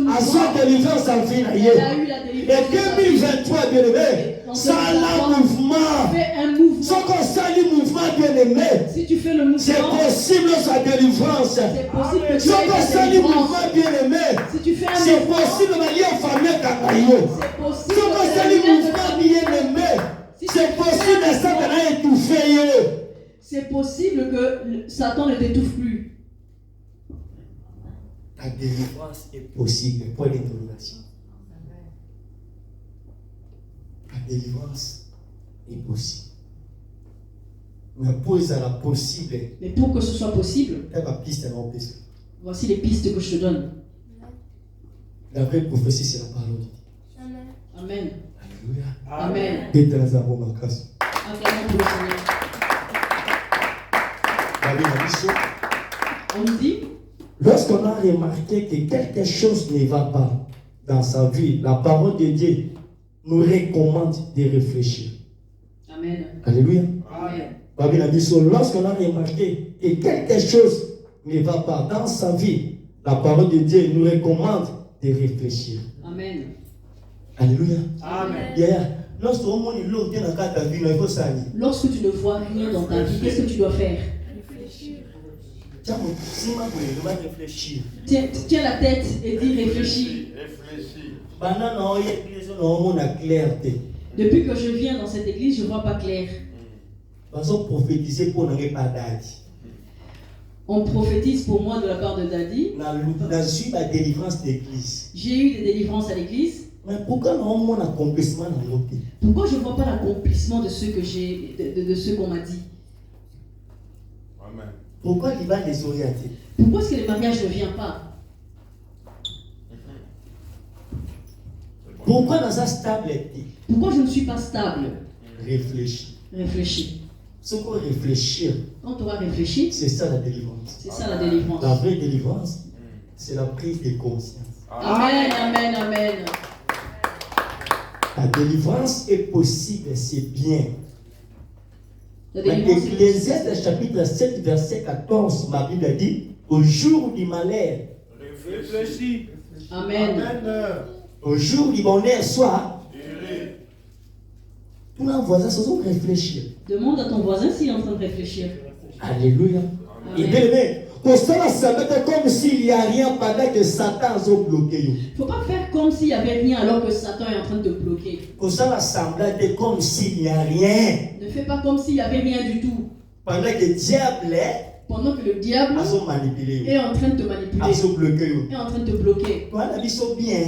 À sa délivrance en fin d'année. Elle a eu la délivrance. Et 2023, bien aimé, ça a un mouvement. Fais un mouvement. Sans qu'on sache le mouvement, bien aimé. Si tu fais le mouvement, c'est possible sa délivrance. C'est possible que tu aies ta délivrance. Bien aimé. Si tu fais un c'est possible de lier famille Kangayo. C'est possible. Sans qu'on sache le mouvement, bien aimé. C'est possible que Satan ait étouffé. C'est possible que Satan ne t'étouffe plus. Ta délivrance est possible. Point d'interrogation. Ta délivrance est possible. Mais pour que ça soit possible, mais pour que ce soit possible, voici les pistes que je te donne. La vraie prophétie, c'est la parole de Dieu. Amen. Alléluia. Amen. Acclamons pour le Seigneur. On nous dit, lorsqu'on a remarqué que quelque chose ne va pas dans sa vie, la parole de Dieu nous recommande de réfléchir. Amen. Alléluia. Amen. Lorsqu'on a remarqué que quelque chose ne va pas dans sa vie, la parole de Dieu nous recommande de réfléchir. Amen. Alléluia. Amen. Lorsque tu ne vois rien dans ta vie, qu'est-ce que tu dois faire? Tiens la tête et dis réfléchis. Depuis que je viens dans cette église, je ne vois pas clair. On prophétise pour moi de la part de Daddy. J'ai eu des délivrances à l'église. Mais pourquoi je ne vois pas l'accomplissement de ce que j'ai, de ce qu'on m'a dit? Amen. Pourquoi il va désorienter? Pourquoi est-ce que le mariage ne vient pas? Pourquoi dans sa stabilité? Pourquoi je ne suis pas stable? Réfléchis. Réfléchis. Ce qu'on réfléchir. Quand on va réfléchir, c'est ça la délivrance. C'est ça la délivrance. La vraie délivrance, c'est la prise de conscience. Amen, amen, amen. La délivrance est possible, c'est bien. La Dans délivrance est Ecclésiaste chapitre 7, verset 14, ma Bible dit, au jour du malheur, Réfléchis. Amen. au jour du bonheur, soit, tout le voisin se sont réfléchir. Demande à ton voisin s'il est en train de réfléchir. Alléluia. Et bien aimé, pour ça, ça va être comme s'il n'y a rien pendant que Satan a bloqué. Il ne faut pas faire comme s'il n'y avait rien alors que Satan est en train de te bloquer. Pour ça, l'assemblée est comme s'il n'y a rien. Ne fais pas comme s'il n'y avait rien du tout. Pendant que le diable Pendant que le diable est en train de te manipuler, est en train de te bloquer. Voilà, ils sont bien.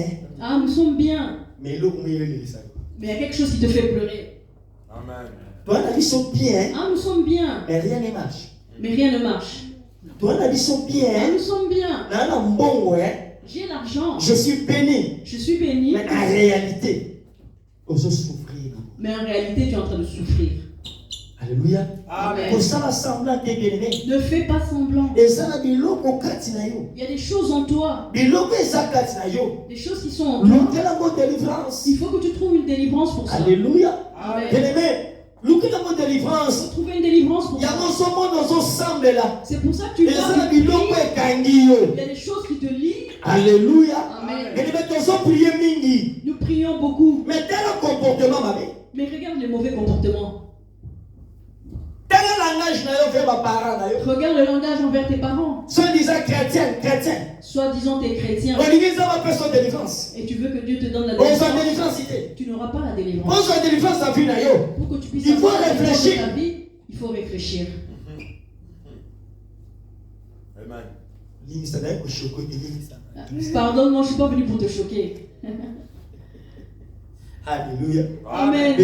Ah, nous sommes bien. Mais il y a quelque chose qui te fait pleurer. Amen. Voilà, ils sont bien. Ah, nous sommes bien. Mais rien ne marche. Mais rien ne marche. Voilà, ils sont bien. Ah, nous sommes bien. J'ai l'argent. Je suis béni. Je suis béni. Mais en réalité, on se souffrir. Mais en réalité, tu es en train de souffrir. Alléluia. Amen. Pour ça, l'assemblée est bien-aimé. Ne fais pas semblant. Et ça, il y a des choses en toi. Des choses qui sont en toi. Il faut que tu trouves une délivrance pour ça. Alléluia. Bien-aimé. Délivrance. Trouver une délivrance pour ça. C'est pour ça que tu vas prier. Il y a des choses qui te lient. Alléluia. Amen. Et Nous prions beaucoup. mais tel comportement, mais regarde les mauvais comportements. Regarde le langage envers tes parents. Soi-disant chrétien. Soi-disant t'es chrétien. Et tu veux que Dieu te donne la délivrance. Tu n'auras pas la délivrance. Pour que tu puisses avoir la délivrance de ta vie, il faut réfléchir. Amen. Pardonne-moi, je ne suis pas venu pour te choquer. Alléluia. Amen.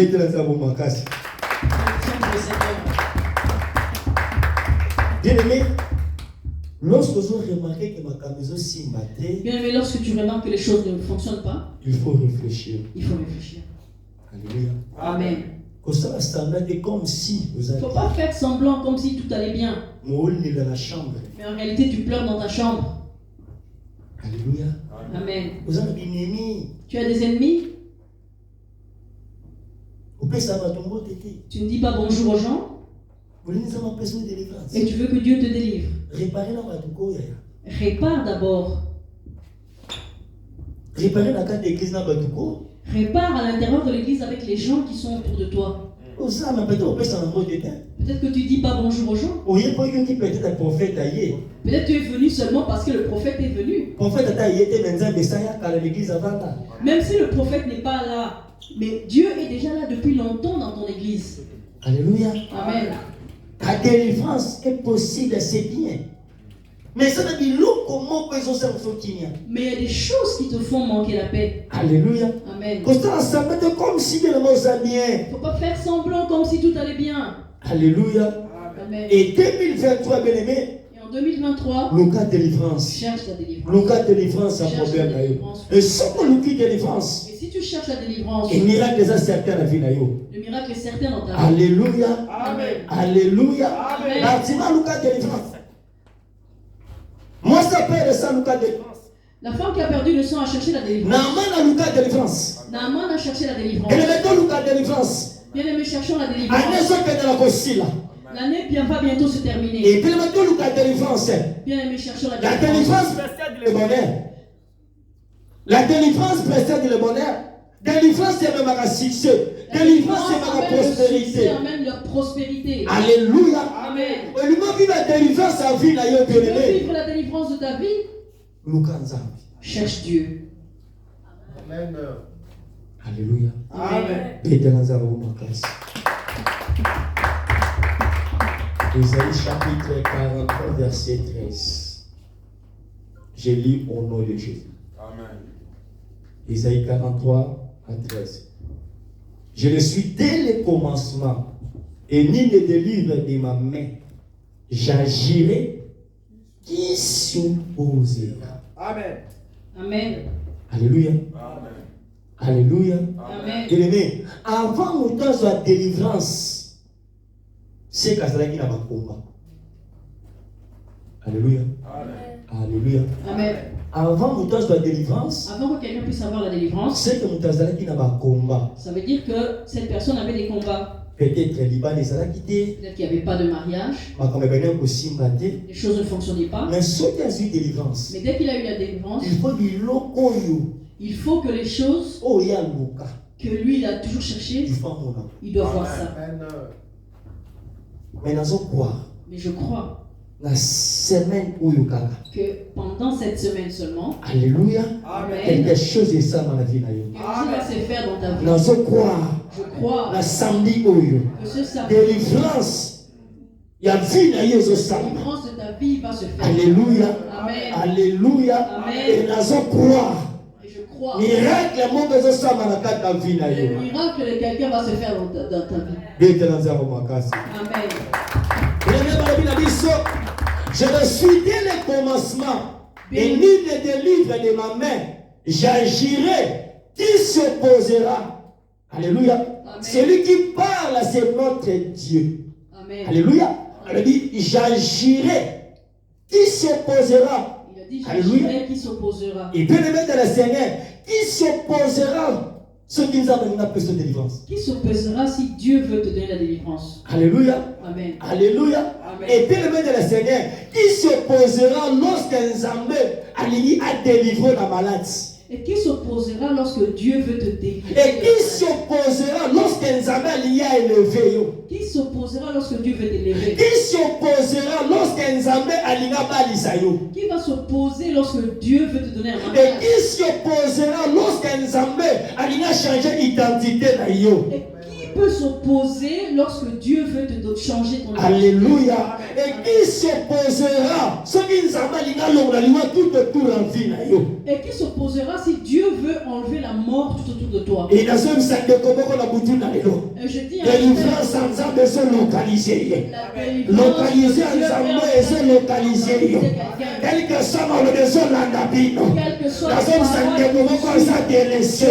Bien-aimé, lorsque vous remarquez que ma maison s'y battait, bien-aimé, lorsque tu remarques que les choses ne fonctionnent pas, il faut réfléchir. Il faut réfléchir. Alléluia. Amen. Comme si vous Il ne faut pas faire semblant comme si tout allait bien. dans la chambre. Mais en réalité, tu pleures dans ta chambre. Alléluia. Amen. Vous avez des ennemis. Tu as des ennemis. Tu ne dis pas bonjour aux gens. Et tu veux que Dieu te délivre. Répare d'abord. Répare à l'intérieur de l'église avec les gens qui sont autour de toi. Peut-être que tu dis pas bonjour aux gens. Peut-être que tu es venu seulement parce que le prophète est venu. Même si le prophète n'est pas là, mais Dieu est déjà là depuis longtemps dans ton église. Alléluia. Amen. Ta délivrance est possible, c'est bien. Mais ça veut dire comment ils ont ça. Mais il y a des choses qui te font manquer la paix. Alléluia. Amen. Ça peut être comme si le mot ça bien. Il ne faut pas faire semblant comme si tout allait bien. Alléluia. Amen. Et 2023, bien aimé. En 2023, le cas de délivrance. Cherche la délivrance. Le cas de délivrance, c'est un problème. Et si on qui délivrance, et si tu cherches la délivrance, le miracle est certain dans la vie. Le miracle est certain dans ta vie. Alléluia. Amen. Alléluia. Amen. Bâtiment le cas de délivrance. Moi, ça peut ça le cas de délivrance. La femme qui a perdu le sang a cherché la délivrance. Naaman a le cas de délivrance. Naaman a cherché la délivrance. Et le méthode le cas de délivrance. Bien aimé, cherchons la délivrance. L'année va bientôt se terminer. Et puis le méthode le cas de délivrance. Bien aimé, cherchons la La délivrance. délivrance précède le bonheur. La délivrance précède le bonheur. Délivrance, c'est même un succès. Délivrance, c'est même la prospérité. Amène leur prospérité. Alléluia. Amen. Et lui-même vit la délivrance à vie. Tu veux vivre la délivrance de ta vie? Cherche Dieu. Amen. Alléluia. Amen. Isaïe chapitre 43, verset 13. Je lis au nom de Jésus. Amen. Isaïe 43 à 13. Je le suis dès le commencement, et ni ne délivre de ma main. J'agirai, qui s'opposera. Amen. Amen. Alléluia. Amen. Alléluia. Amen. Bien-aimé, avant mon temps de la délivrance, c'est qu'à cela qui n'a pas combat. Alléluia. Amen. Alléluia. Amen. Avant mon temps de la délivrance, Avant que quelqu'un puisse avoir la délivrance, c'est que mon temps qui n'a pas combat. ça veut dire que cette personne avait des combats. Peut-être Liban les a quittés. Peut-être qu'il n'y avait pas de mariage. Les choses ne fonctionnaient pas. Mais ce qui a eu délivrance. Mais dès qu'il a eu la délivrance, il faut que les choses que lui il a toujours cherché, il doit voir ça. Mais je crois la semaine où que pendant cette semaine seulement, alléluia, quelque chose est ça dans la vie. Quelque chose va se faire dans ta vie. Je crois la samedi que ce samedi, délivrance, il y a vie la délivrance de ta vie va se faire. Alléluia, Amen. alléluia, Amen. et je crois. Je crois. Miracle, le miracle de quelqu'un va se faire dans ta vie. Amen. Je ne suis dès le commencement et ni ne délivre de ma main. J'agirai. Qui s'opposera? Alléluia. Amen. Celui qui parle, c'est notre Dieu. Amen. Alléluia. Il dit, j'agirai. Qui s'opposera? Il a dit, j'agirai. Qui s'opposera? Et bien aimé de la Seigneur, qui s'opposera? Ce qui nous a donné la personne de délivrance. Qui s'opposera si Dieu veut te donner la délivrance? Alléluia. Amen. Alléluia. Amen. Et bien aimé de la Seigneur, qui s'opposera lorsqu'un Zambé a délivré la maladie? Et qui s'opposera lorsque Dieu veut te délivrer? Et qui s'opposera lorsqu'un Zambé a élevé? Qui s'opposera lorsque Dieu veut t'élever? Qui s'opposera lorsqu'un Zambé a balisé? Qui va s'opposer lorsque Dieu veut te donner un mariage? Et qui s'opposera lorsqu'un Zambé a changé d'identité? Et qui peut s'opposer lorsque Dieu veut te changer ton identité? Alléluia. Et qui s'opposera Et qui s'opposera si Dieu veut enlever la mort tout autour de toi? Et je dis délivrance en Zambé sont localisés. Localisés en Zambé sont localisés. Quel que soit le besoin de la zone santé pour ça délaissé.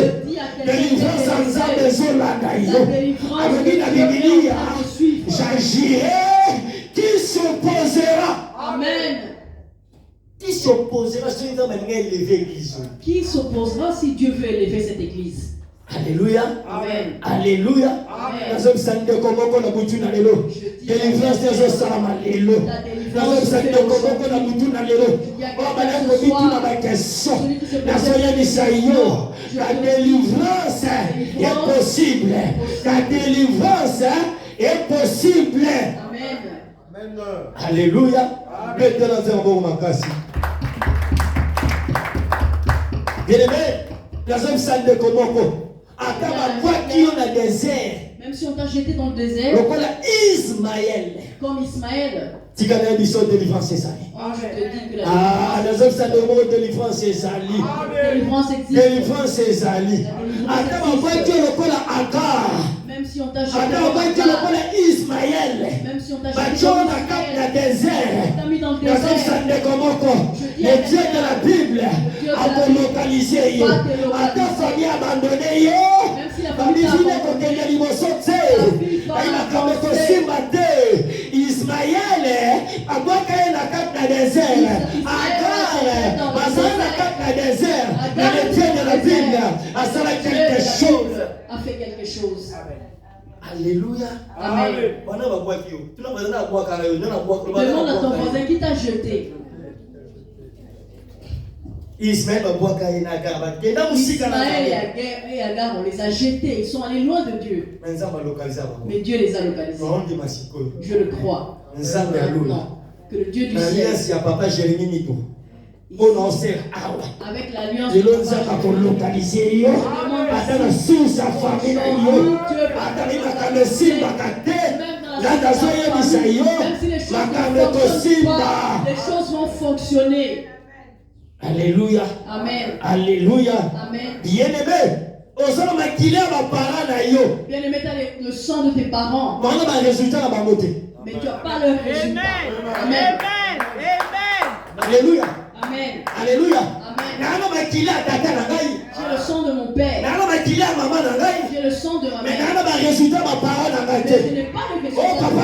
Délivrance en Zambé sont localisés. Avec la Bible, j'agirai. Qui s'opposera? Amen. Qui s'opposera si nous avons élevé l'église? Qui s'opposera si Dieu veut élever cette église? Alléluia. Amen. Alléluia. Amen. Délivrance des osama lelo. La délivrance est possible. La délivrance est possible. Amen. Alléluia. Bien-aimé, la zone salle de Komoko. Même si on t'a jeté dans le désert, comme Ismaël, je te dis que la délivrance est sali. Délivrance existe. Délivrance est sali. Même si on t'a jeté même si on t'a jeté dans le désert, le Dieu de la Bible a relocalisé. A ta famille abandonnée. même si la famille t'a abandonné, Ismaël a boqué la carte de désert. Agar, Bazan la carte de désert. Mais le Dieu de la Bible a fait quelque chose. A fait quelque chose. Alléluia. Amen. Demande à ton voisin qui t'a jeté. Ismaël et Agar, on les a jetés. Ils sont allés loin de Dieu. Mais Dieu les a localisés. Je le crois. Non. Que le Dieu du ciel, avec l'alliance de localiser sa famille. Même si les choses ne fonctionnent pas, les choses vont fonctionner. Alléluia. Amen. Alléluia. Amen. Bien-aimé, bien-aimé, tu as le sang de tes parents. Mais tu n'as pas le résultat. Amen. Alléluia. Amen. Alléluia. Amen. J'ai le sang de mon père. J'ai le sang de ma mère. Mais je n'ai pas le résultat. Oh, papa,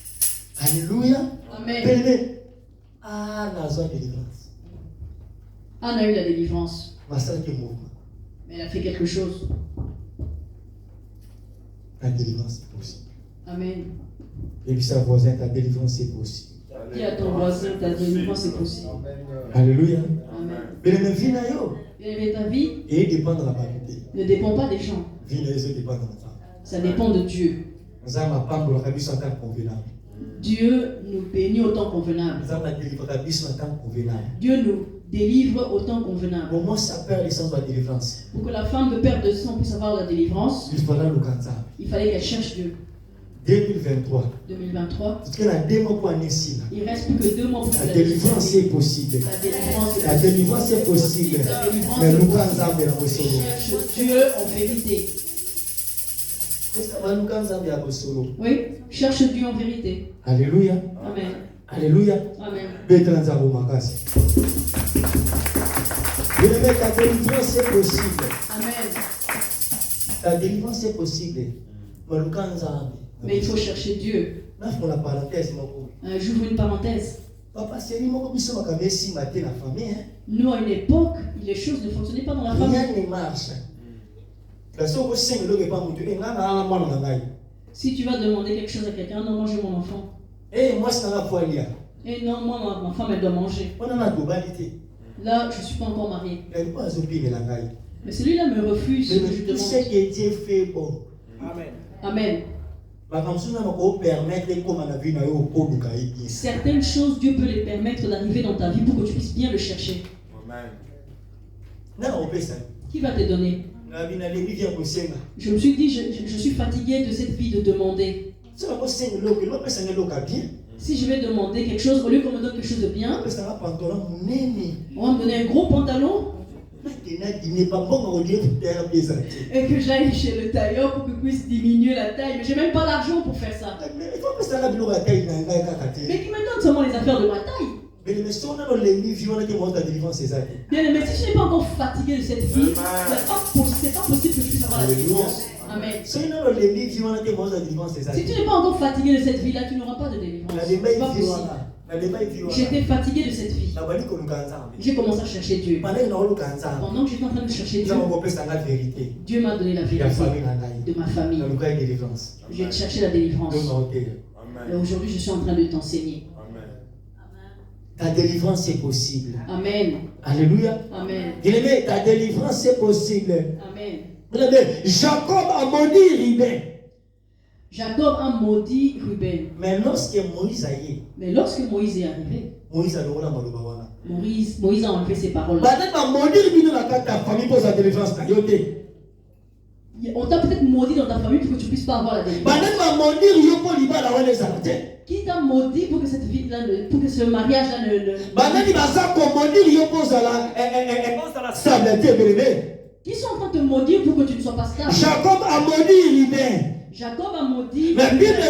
Alléluia. Amen. Bien-aimé, Anne a besoin de délivrance. Anne a eu la délivrance. Mais elle a fait quelque chose. La délivrance est possible. Amen. Et puis sa voisin, ta délivrance est possible. Dis à ton voisin, ta délivrance est possible. Alléluia. Amen. Bien-aimé, ta vie et dépend de la ne dépend pas des gens. Ça dépend de Dieu. Dieu nous bénit autant convenable. Dieu nous délivre autant convenable. Pour que la femme de père de sang puisse avoir la délivrance, il fallait qu'elle cherche Dieu. 2023. Il reste plus que 2 mois pour la délivrance est possible. La délivrance est possible. Mais nous cherche Dieu en vérité. Oui, cherche Dieu en vérité. Alléluia. Amen. Alléluia. Amen. Ta délivrance est possible. Amen. Ta délivrance est possible. Mais il faut chercher Dieu. J'ouvre une parenthèse. Nous, à une époque, les choses ne fonctionnaient pas dans la famille. Rien ne marche. Si tu vas demander quelque chose à quelqu'un, non, moi j'ai mon enfant. Et moi, c'est la foi. Et non, moi, ma femme, elle doit manger. Là, je ne suis pas encore mariée. Mais celui-là me refuse ce que je demande. Tout ce que Dieu fait bon. Amen. Amen. Certaines choses, Dieu peut les permettre d'arriver dans ta vie pour que tu puisses bien le chercher. Amen. Qui va te donner? Je me suis dit, je suis fatigué de cette vie de demander. Si je vais demander quelque chose, au lieu qu'on me donne quelque chose de bien, on va me donner un gros pantalon et que j'aille chez le tailleur pour que puisse diminuer la taille. Mais j'ai même pas l'argent pour faire ça. Mais qui me donne seulement les affaires de ma taille. Bien aimé, si tu n'es pas encore fatigué de cette vie, c'est pas possible que tu puisses avoir la délivrance. Amen. Si tu n'es pas encore fatigué de cette vie-là, tu n'auras pas de délivrance. C'est pas possible. J'étais fatigué de cette vie. J'ai commencé à chercher Dieu. Pendant que j'étais en train de chercher Dieu, Dieu m'a donné la vérité de ma famille. J'ai cherché la délivrance. Et aujourd'hui, je suis en train de t'enseigner. Ta délivrance est possible. Amen. Alléluia. Amen. Bien-aimé, ta délivrance est possible. Amen. Bien-aimé, Jacob a maudit Ruben. Jacob a maudit Ruben. Mais lorsque Moïse est arrivé, Moïse a enlevé ses paroles. On t'a peut-être maudit dans ta famille pour que tu ne puisses pas avoir la délivrance. Qui t'a maudit pour que cette vie-là, pour que ce mariage-là ne... Qui sont en train de te maudire pour que tu ne sois pas stable? Jacob a maudit Ruben. Jacob a maudit. Mais Bible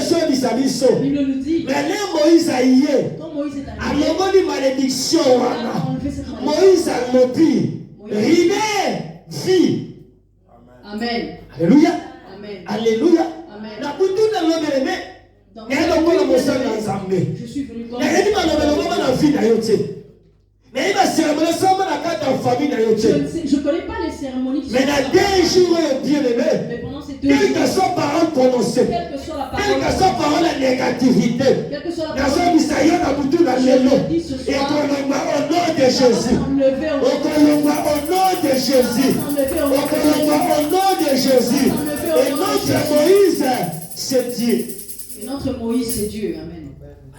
nous dit. Mais là, Moïse a yé. Quand Moïse est arrivé, il a maudit malédiction. Moïse a maudit. Ruben vit. Amen. Alléluia. Amen. Alléluia. Amen. Je suis venu comme je ne connais pas les cérémonies qui sont mais dans 2 jours bien aimé, quelle que soit parole prononcée, quelle que soit la parole de négativité, quelle que soit la parole je dis ce soir, au nom de Jésus, au nom de Jésus, au nom de Jésus, et notre Moïse, c'est Dieu. Et notre Moïse, c'est Dieu. Amen.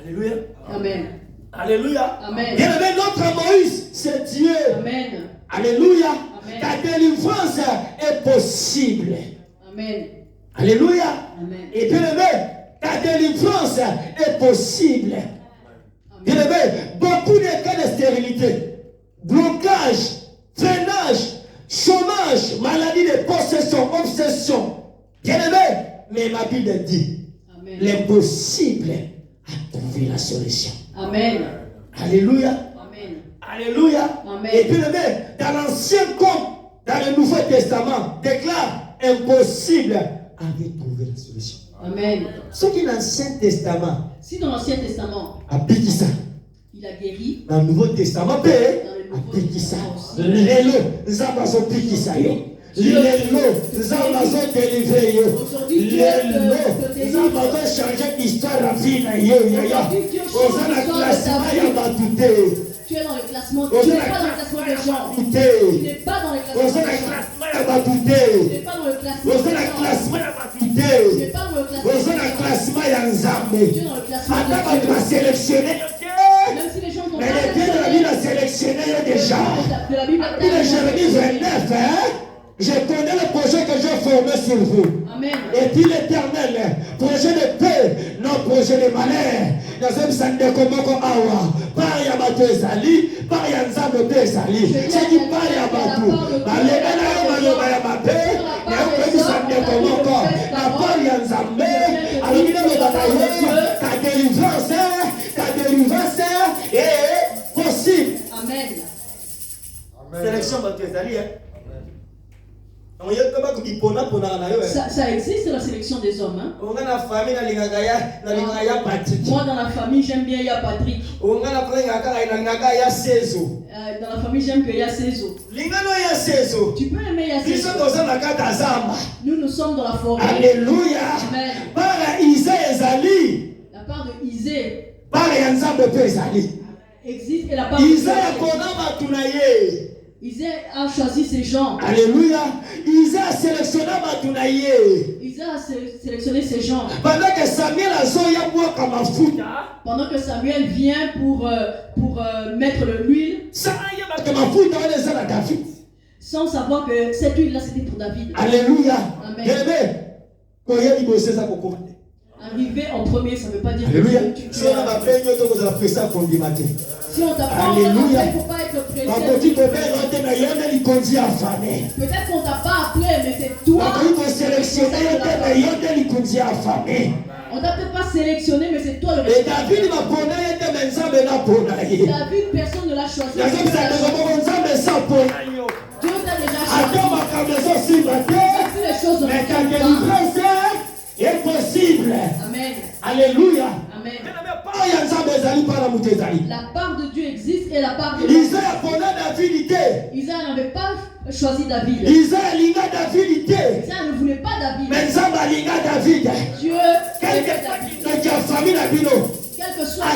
Alléluia. Amen. Alléluia. Amen. Bien aimé, notre Moïse, c'est Dieu. Amen. Alléluia. Amen. Ta délivrance est possible. Amen. Alléluia. Amen. Et bien aimé, ta délivrance est possible. Amen. Bien aimé, beaucoup de cas de stérilité, blocage, freinage, chômage, maladie de possession, obsession. Bien aimé, mais ma Bible dit, l'impossible a trouvé la solution. Amen. Alléluia. Amen. Alléluia. Amen. Et puis dans l'Ancien comme dans le Nouveau Testament, déclare impossible avait trouvé la solution. Amen. Ce qui est dans l'Ancien Testament. Si dans l'Ancien Testament, il a guéri. Dans le Nouveau Testament, tu es dans le classement. Tu n'es pas dans le classement des gens. Tu n'es pas dans le classement des gens. Tu n'es pas dans le classement des gens. Tu n'es pas dans le classement des gens. Tu es dans le classement des gens. Même si les gens t'ont pas sélectionné déjà. Puis le Jérémie 29, je connais le projet que j'ai formé sur vous. Amen. Et puis l'Éternel, projet de paix, non projet de malheur. Dans un sande komoko awa, par yabato ezali, par yanzambe pe ezali. C'est qui par yabato. Balela yo maloba ya mabe, na yo sande komoko, na par yanzambe, alors il est dans ta délivrance est possible. Amen. Sélection bato ezali. Ça existe la sélection des hommes. Hein? Moi dans la famille j'aime bien il y a Patrick. Dans la famille j'aime qu'il y a Cézo. Tu peux aimer Cézo. Nous sommes dans la forêt. Alléluia. Amen. La part de Isée existe et la part de Isée a choisi ses gens. Alléluia. Isée a sélectionné Matunaye. Isée a sélectionné ses gens. Pendant que Samuel vient pour mettre de l'huile. Sans savoir que cette huile là c'était pour David. Alléluia. Amen. Arriver en premier, ça ne veut pas dire Alléluia. que tu si on t'apprend, il ne faut pas être pressé. Peut-être qu'on t'a pas appelé, mais c'est toi. On t'a peut-être pas sélectionné, mais c'est toi le responsable. David, personne ne l'a choisi. Dieu t'a déjà choisi. Les choses est possible. Amen. Alléluia. Amen. La part de Dieu existe et la part de Isaac n'avait pas choisi David. Isaac ne voulait pas David. Dieu quelque soit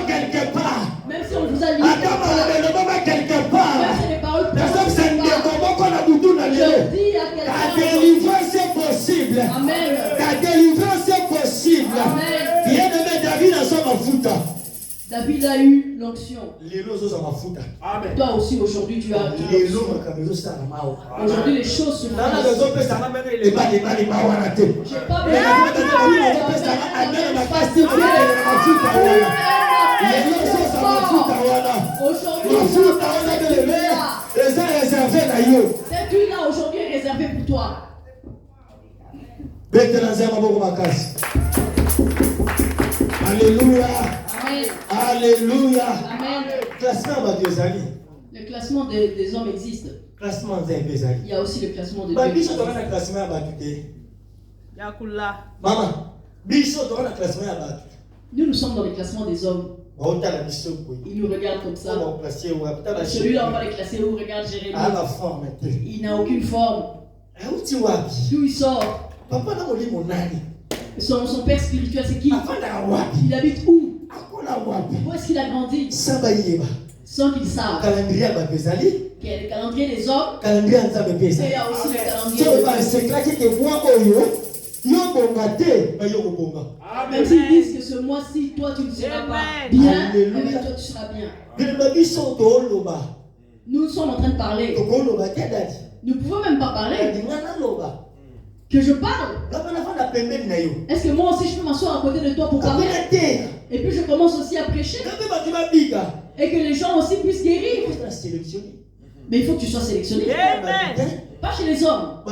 quelque part. Même si on vous a lié quelque part. Même si les paroles je dis à quelqu'un, ta délivrance est possible. Amen. Ta délivrance est possible. Amen. Bien-aimé David a son mafuta. David a eu l'onction. Amen. Toi aussi aujourd'hui tu as l'onction. Aujourd'hui les choses se font. J'ai pas cette huile là aujourd'hui est réservée pour toi. Alléluia. Amen. Alléluia. Amen. Le classement des hommes existe. Il y a aussi le classement de Dieu. Maman, nous sommes dans le classement des hommes. Il nous regarde comme ça. Celui-là, on va le classer où? Regarde Jérémie. Il n'a aucune forme. D'où il sort? Son père spirituel, c'est qui? Il habite où? Où est-ce qu'il a grandi? Sans qu'il sache. Il y a le calendrier des hommes. Et il y a aussi le calendrier des hommes. Même s'ils disent que ce mois-ci, toi tu ne seras pas bien, mais toi tu seras bien. Nous sommes en train de parler. Nous ne pouvons même pas parler. Que je parle. Est-ce que moi aussi je peux m'asseoir à côté de toi pour parler? Et puis je commence aussi à prêcher. Et que les gens aussi puissent guérir. Mais il faut que tu sois sélectionné. Pas chez les hommes.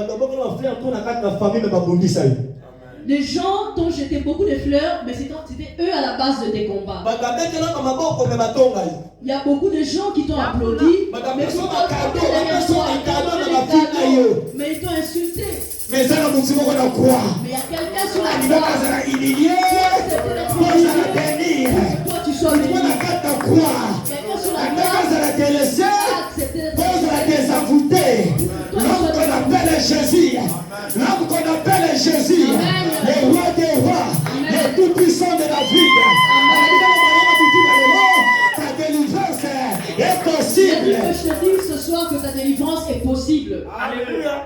Les gens t'ont jeté beaucoup de fleurs, mais c'était eux à la base de tes combats. Il y a beaucoup de gens qui t'ont applaudi, mais ils t'ont insulté. Mais ça, la motivation qu'on a quoi? Mais il y a quelqu'un sur la Il va croix. pas humilier. Toi, ça va bénir. Toi, tu sois béni. Toi, la carte à quoi? Quelqu'un sur la La carte croix. à la délaissée. Accepter Toi, ça va désavouer. L'homme qu'on appelle Jésus. L'homme qu'on appelle Jésus. Le roi des rois. Le tout-puissant de la vie. Ta délivrance est possible. Je te dis ce soir que ta délivrance est possible. Alléluia.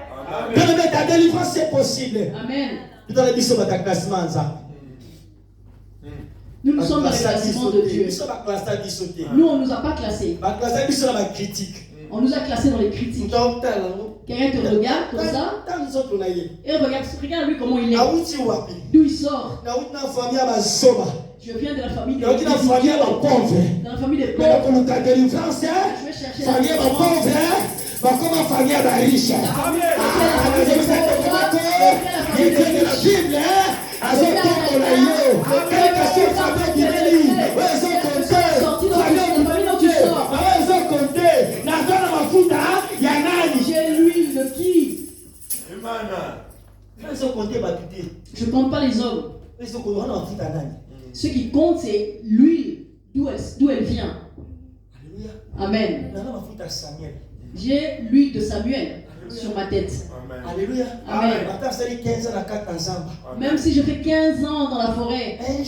Ta délivrance est possible. Amen. Nous sommes dans les classements de Dieu. Nous, on ne nous a pas classés. On nous a classés dans les critiques. Quelqu'un te regarde comme ça et regarde lui comment il est. D'où il sort. Je viens de la famille des pauvres. Dans la famille des pauvres. Je vais chercher la délivrance. J'ai l'huile de qui? Je ne compte pas les hommes. Ce qui compte, c'est l'huile, d'où elle vient. Amen. J'ai l'huile de Samuel sur ma tête. Alléluia. Amen. Même si je fais 15 ans dans la forêt, un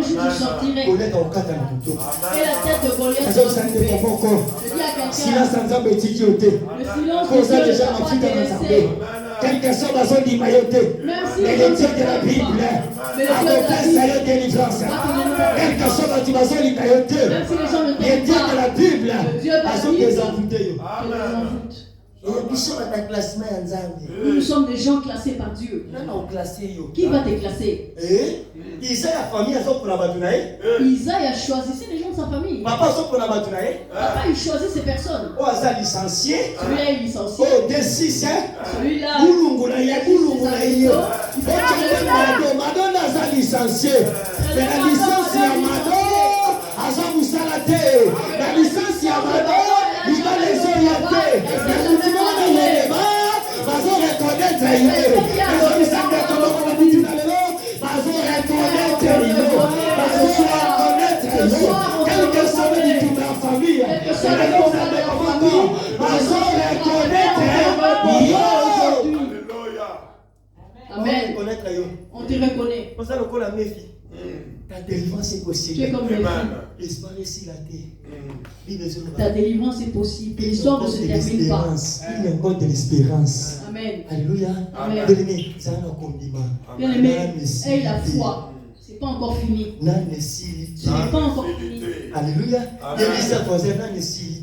jour je sortirai. Et la tête de Goliath sera coupée. Je dis à quelqu'un, le silence de Dieu ne va pas te laisser. Quelque chose dans son imayoté. Même si Et les gens le Dieu ne de la te Bible. mais le Dieu de la Ça y est, Bible délivrance. va te délivrer. Quelque chose dans son imayoté. Même si les gens ne Le t'aiment Dieu de la pas, Bible. le Dieu de la À son Bible désenvoûté. te les envoûte. Nous Nous sommes des gens classés par Dieu. Qui va te classer? Isaïe Isaïe a choisi, c'est les gens de sa famille. Papa, il choisit ces personnes. Celui-là est licencié. Celui-là. Madonna a licencié. Mais la licence à Madonna, la licence à Madonna, il va les orienter. Mais tout le monde est là-bas, va reconnaître quel que soit le tout de la famille, Amen. On te reconnaît. Ta délivrance est possible. Tu es comme les filles. Ta délivrance est possible. L'histoire ne se termine pas. Il y a encore de l'espérance. Amen. Alléluia. Amen. Bien-aimé, c'est un compliment. Bien-aimé, aie la foi. C'est pas encore fini. Ce n'est pas encore fini. Alléluia. Dis à ton voisin,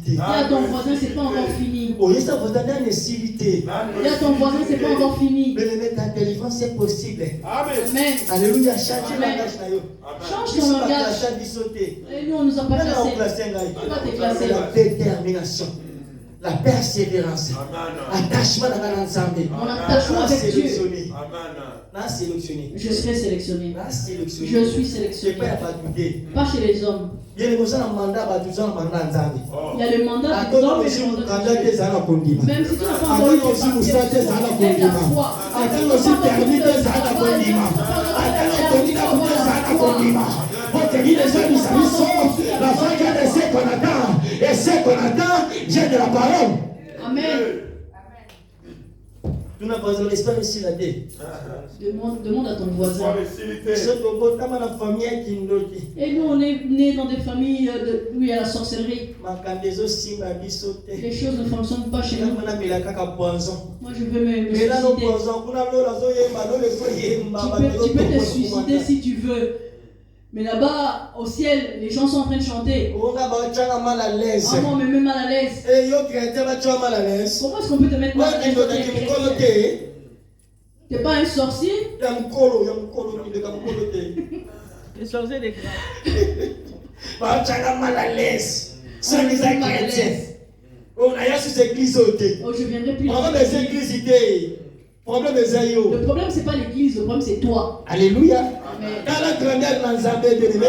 Dis à ton voisin, c'est pas encore fini. Dis à ton voisin, Dis à ton voisin, c'est pas encore fini. Bien-aimé, ta délivrance est possible. Amen. Alléluia. Change le langage. Change ton langage. Et nous, on nous a pas classés. On va te classer. La détermination. La persévérance. Attachement à l'ensemble. Mon attachement avec Dieu. Je serai sélectionné. Je suis sélectionné. Pas chez les hommes. Il y a le mandat des hommes et le mandat de Dieu. Même si tu n'as pas entendu la foi. La foi est ce qu'on attend. Et ce qu'on attend, j'ai de la parole. Amen. Nous n'avons pas l'esprit ici la tête. Demande à ton voisin. Et nous, on est nés dans des familles où il y a la sorcellerie. Les choses ne fonctionnent pas chez nous. Moi, je veux me suicider. Tu peux te suicider si tu veux. Mais là-bas, au ciel, les gens sont en train de chanter. Ah, moi, on me met mal à l'aise. Pourquoi est-ce qu'on peut te mettre mal à l'aise? Tu n'es pas un sorcier? Les sorciers des crânes. mal à l'aise. C'est les chrétiens. On a sur ces églises. Oh, je viendrai plus. Le problème, c'est pas l'église, le problème, c'est toi. Alléluia.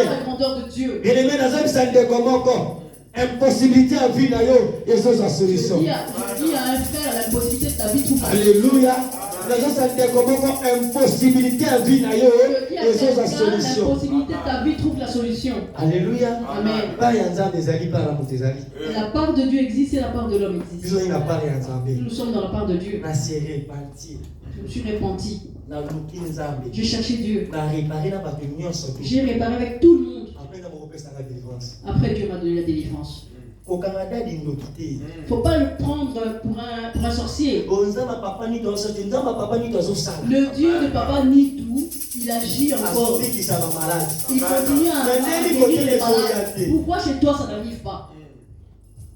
Dans la grandeur de Dieu. Impossibilité à vivre, et c'est sa solution. Je dis à un frère, la possibilité de ta vie tout. Alléluia. impossibilité à vie na yo et ça la solution. L'impossibilité de ta vie trouve la solution. Alléluia. Amen. Pas yanza des ali par amour des ali. La part de Dieu existe et la part de l'homme existe. Nous sommes dans la part de Dieu. Na serré parti. Je me suis repenti. Na luki nzambe. J'ai cherché Dieu. Na réparé na ba nyonso. J'ai réparé avec tout le monde. Après na repesa la délivrance. Après Dieu m'a donné la délivrance. Au Canada d'indokité. Faut pas le prendre pour un sorcier. Le Dieu de papa nie tout, il agit encore. Il continue à guérir les malades. Pourquoi chez toi ça n'arrive pas?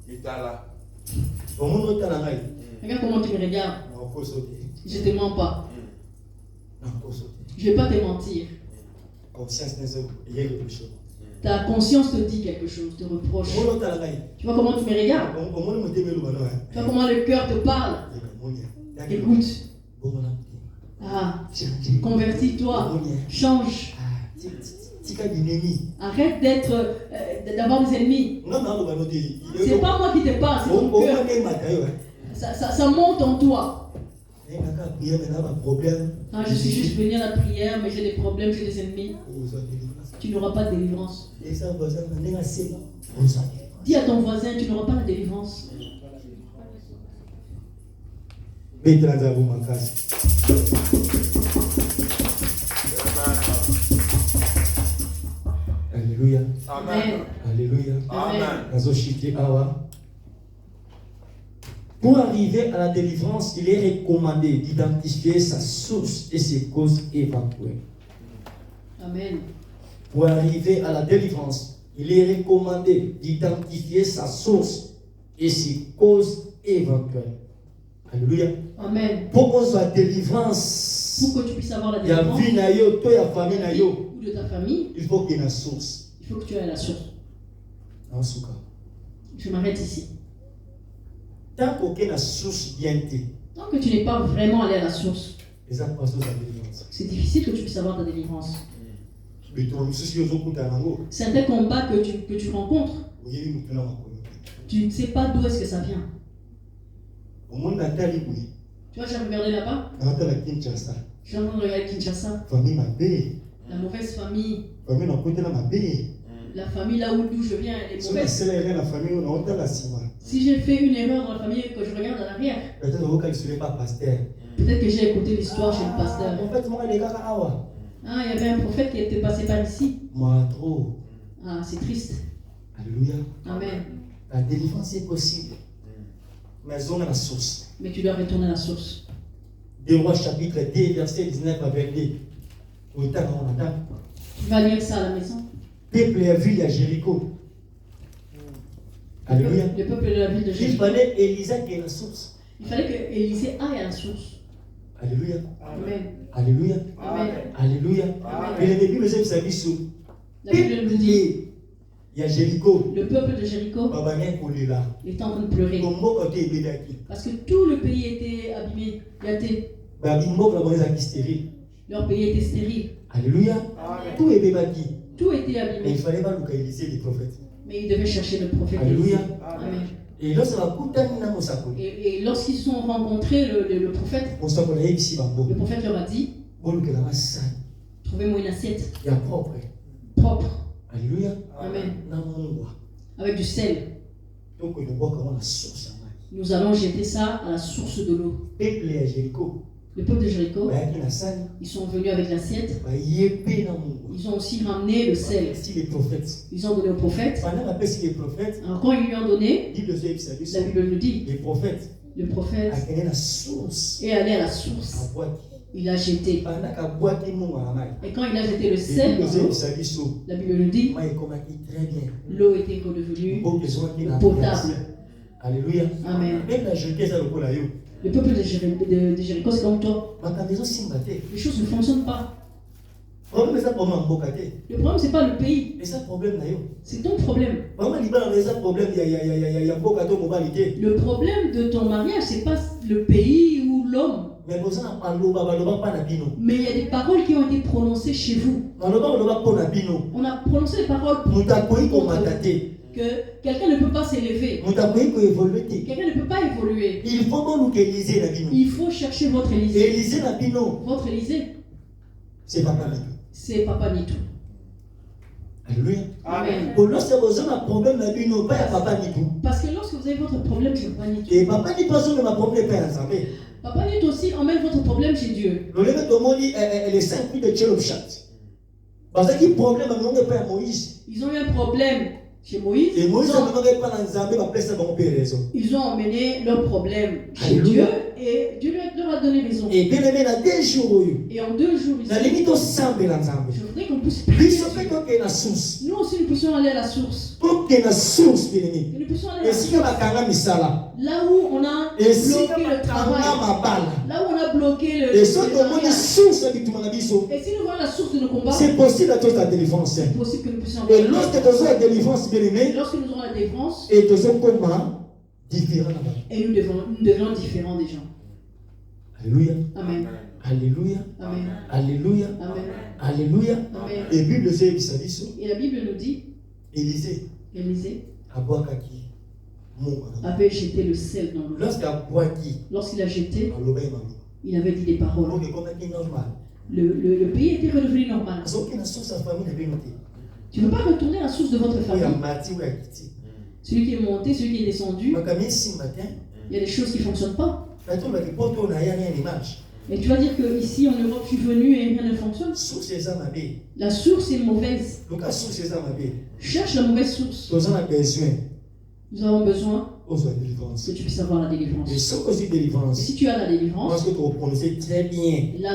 Regarde comment tu me regardes. Je te mens pas. Je vais pas te mentir. Ta conscience te dit quelque chose, te reproche. Tu vois comment tu me regardes? Tu vois comment le cœur te parle? Écoute. Ah, convertis-toi, change. Arrête d'avoir des ennemis. C'est pas moi qui te parle, c'est ton cœur. Ça monte en toi. Ah, je suis juste venu à la prière, mais j'ai des problèmes, j'ai des ennemis. Tu n'auras pas de délivrance. Dis à ton voisin, tu n'auras pas la délivrance. Alléluia. Amen. Alléluia. Amen. Pour arriver à la délivrance, il est recommandé d'identifier sa source et ses causes éventuelles. Amen. Pour arriver à la délivrance, il est recommandé d'identifier sa source et ses causes éventuelles. Alléluia. Amen. Pour qu'on soit délivrance, pour que tu puisses avoir la il y a délivrance, vie na yo, toi y a famille na yo, ou de ta famille, il faut qu'il y ait une source. Il faut que tu aies la source. En ce cas, je m'arrête ici. Tant qu'aucune source bien t'est, tant que tu n'es pas vraiment allé à la source, c'est difficile que tu puisses avoir ta délivrance. C'est un tel combat que tu rencontres. Tu ne sais pas d'où est-ce que ça vient. Tu vois, j'ai regardé là-bas. J'ai regardé Kinshasa. La mauvaise famille. La famille là d'où je viens, elle est mauvaise. Si j'ai fait une erreur dans la famille que je regarde à l'arrière, peut-être que j'ai écouté l'histoire chez le pasteur. Ah, il y avait un prophète qui était passé par ici. Ah, c'est triste. Alléluia. Amen. La délivrance est possible. Mais on a la source. Mais tu dois retourner à la source. 2 Rois chapitre 2, verset 19 à 22. Tu vas lire ça à la maison. Peuple et ville à Jéricho. Alléluia. Le peuple de la ville de Jéricho. Il fallait Élisée qui est la source. Il fallait que Élisée aille à la source. Alléluia. Amen. Alléluia. Amen. Alléluia. Et le début, vous avez vu la Bible nous dit. Il y a Jéricho. Le peuple de Jéricho il était en train de pleurer. Parce que tout le pays était abîmé, gâté. Leur pays était stérile. Alléluia. Tout était bâti. Tout était abîmé. Mais il fallait pas localiser les prophètes. Mais ils devaient chercher le prophète. Alléluia. Amen. Et lorsqu'ils sont rencontrés le prophète, le prophète leur a dit, trouvez-moi une assiette propre. Alléluia. Amen. Avec du sel. Nous allons jeter ça à la source de l'eau. Le peuple de Jéricho, ils sont venus avec l'assiette. Ils ont aussi ramené le sel. Ils ont donné au prophète. Alors quand ils lui ont donné, la Bible nous dit, le prophète est allé à la source. Il a jeté. Et quand il a jeté le sel dans l'eau, la Bible nous dit, l'eau était redevenue potable. Alléluia. Amen. Le peuple de Jéricho, c'est comme toi. Les choses ne fonctionnent pas. Le problème, ce n'est pas le pays. C'est ton problème. Le problème de ton mariage, ce n'est pas le pays ou l'homme. Mais il y a des paroles qui ont été prononcées chez vous. On a prononcé des paroles pour que quelqu'un ne peut pas s'élever. Quelqu'un ne peut pas évoluer. Il faut chercher votre Élysée. Votre Élysée, c'est Papa Nitou. C'est Papa Nitou. Alléluia. Amen. Parce que lorsque vous avez votre problème, c'est Papa Nitou. Et Papa Nitou aussi ma problème père ensemble. Papa Nitou aussi emmène votre problème chez Dieu. Les 5 000 de Tchelopchat. Parce qu'il problème à mon père Moïse. Ils ont eu un problème chez Moïse. Et Moïse ils ont emmené leur problème chez Dieu et Dieu leur a donné raison. Et bien aimé, dans 2 jours. Et en 2 jours, je voudrais qu'on puisse prier. Nous aussi, nous puissions aller à la source. Que nous puissions aller à la source. Là où on a bloqué le travail. Là où on a bloqué le et si nous voyons la source de nos combats, c'est possible à toute la délivrance. C'est possible que nous puissions. Et lorsque nous aurons la délivrance, lorsque nous aurons la délivrance, et nous sommes comment différents. Et nous devenons différents des gens. Alléluia. Amen. Alléluia. Amen. Alléluia. Amen. Alléluia. Amen. Et la Bible nous dit, Élisée avait jeté le sel dans l'eau. Lorsqu'il a jeté, il avait dit des paroles. Le pays était redevenu normal. Tu ne peux pas retourner à la source de votre famille. Celui qui est monté, celui qui est descendu, il y a des choses qui ne fonctionnent pas. Et tu vas dire qu'ici en Europe, je suis venu et rien ne fonctionne. La source est mauvaise. Cherche la mauvaise source. Nous avons besoin que tu puisses avoir la délivrance. Et si tu as la délivrance, là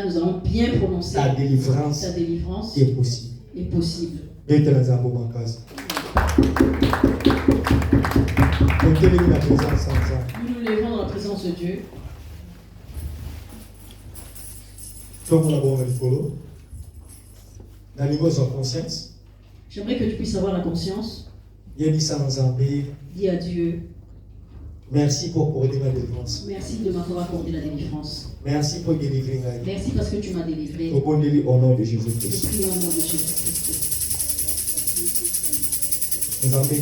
nous allons bien prononcer ta délivrance est possible. Nous nous levons dans la présence de Dieu. J'aimerais que tu puisses avoir la conscience. Dis à Dieu. Merci pour accorder ma délivrance. Merci de m'avoir accordé la délivrance. Merci pour délivrer. Merci parce que tu m'as délivré. Au nom de Jésus-Christ. Je prie au nom de Jésus-Christ. Nous avons fait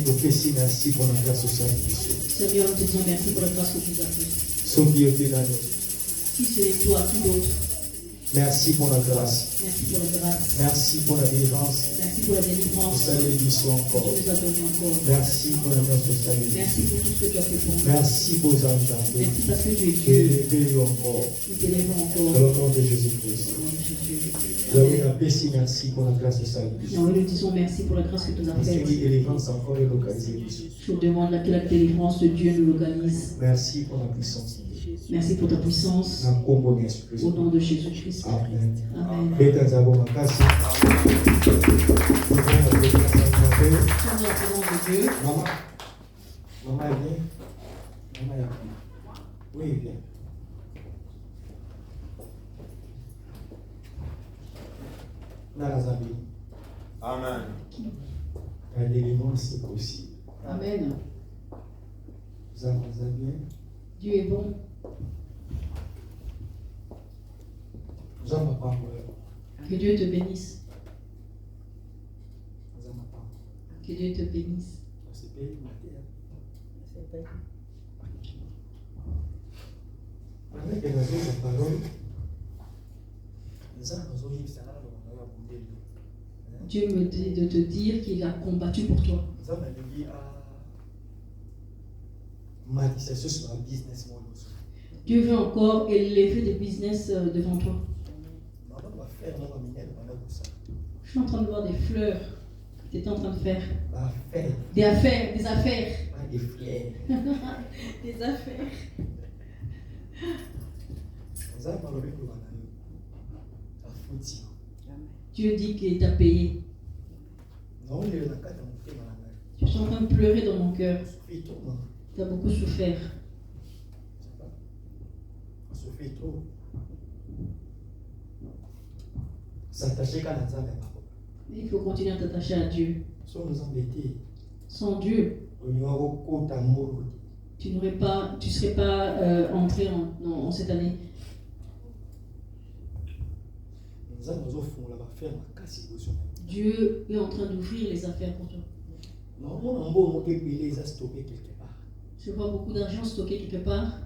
merci pour la grâce au Saint-Christ. Seigneur, nous te disons merci pour la grâce que tu nous as faite. Si c'est toi, qui d'autre? Merci pour la grâce. Merci pour la grâce. Merci pour la délivrance. Merci pour la délivrance. Salut encore. Tu nous as donné encore. Merci pour la grâce au salut. Merci pour tout ce que tu as fait pour nous. Merci pour les anges. Merci parce que tu es Dieu. Élevez encore. Nous t'élèvons encore. Dans le nom de Jésus-Christ. Merci pour la grâce au salut. Nous disons merci pour la grâce que tu nous as faite. Je demande que la délivrance de Dieu nous localise. Merci pour la puissance. Merci pour ta puissance. Au nom de Jésus-Christ. Amen. Amen. Maman, viens. Maman, oui, viens. Amen. La délivrance, c'est possible. Amen. Vous avez bien. Dieu est bon. Nous avons pas peur. Que Dieu te bénisse. Que Dieu te bénisse. Avec les autres paroles, Dieu me dit de te dire qu'il a combattu pour toi. Dieu veut encore élever des business devant toi. Je suis en train de voir des fleurs que tu étais en train de faire. Des affaires. Des fleurs. Des affaires. Dieu dit qu'il t'a payé. Je suis en train de pleurer dans mon cœur. Tu as beaucoup souffert. Mais il faut continuer à t'attacher à Dieu. Sans Dieu, tu ne serais pas entré en cette année. Dieu est en train d'ouvrir les affaires pour toi. Je vois beaucoup d'argent stocké quelque part.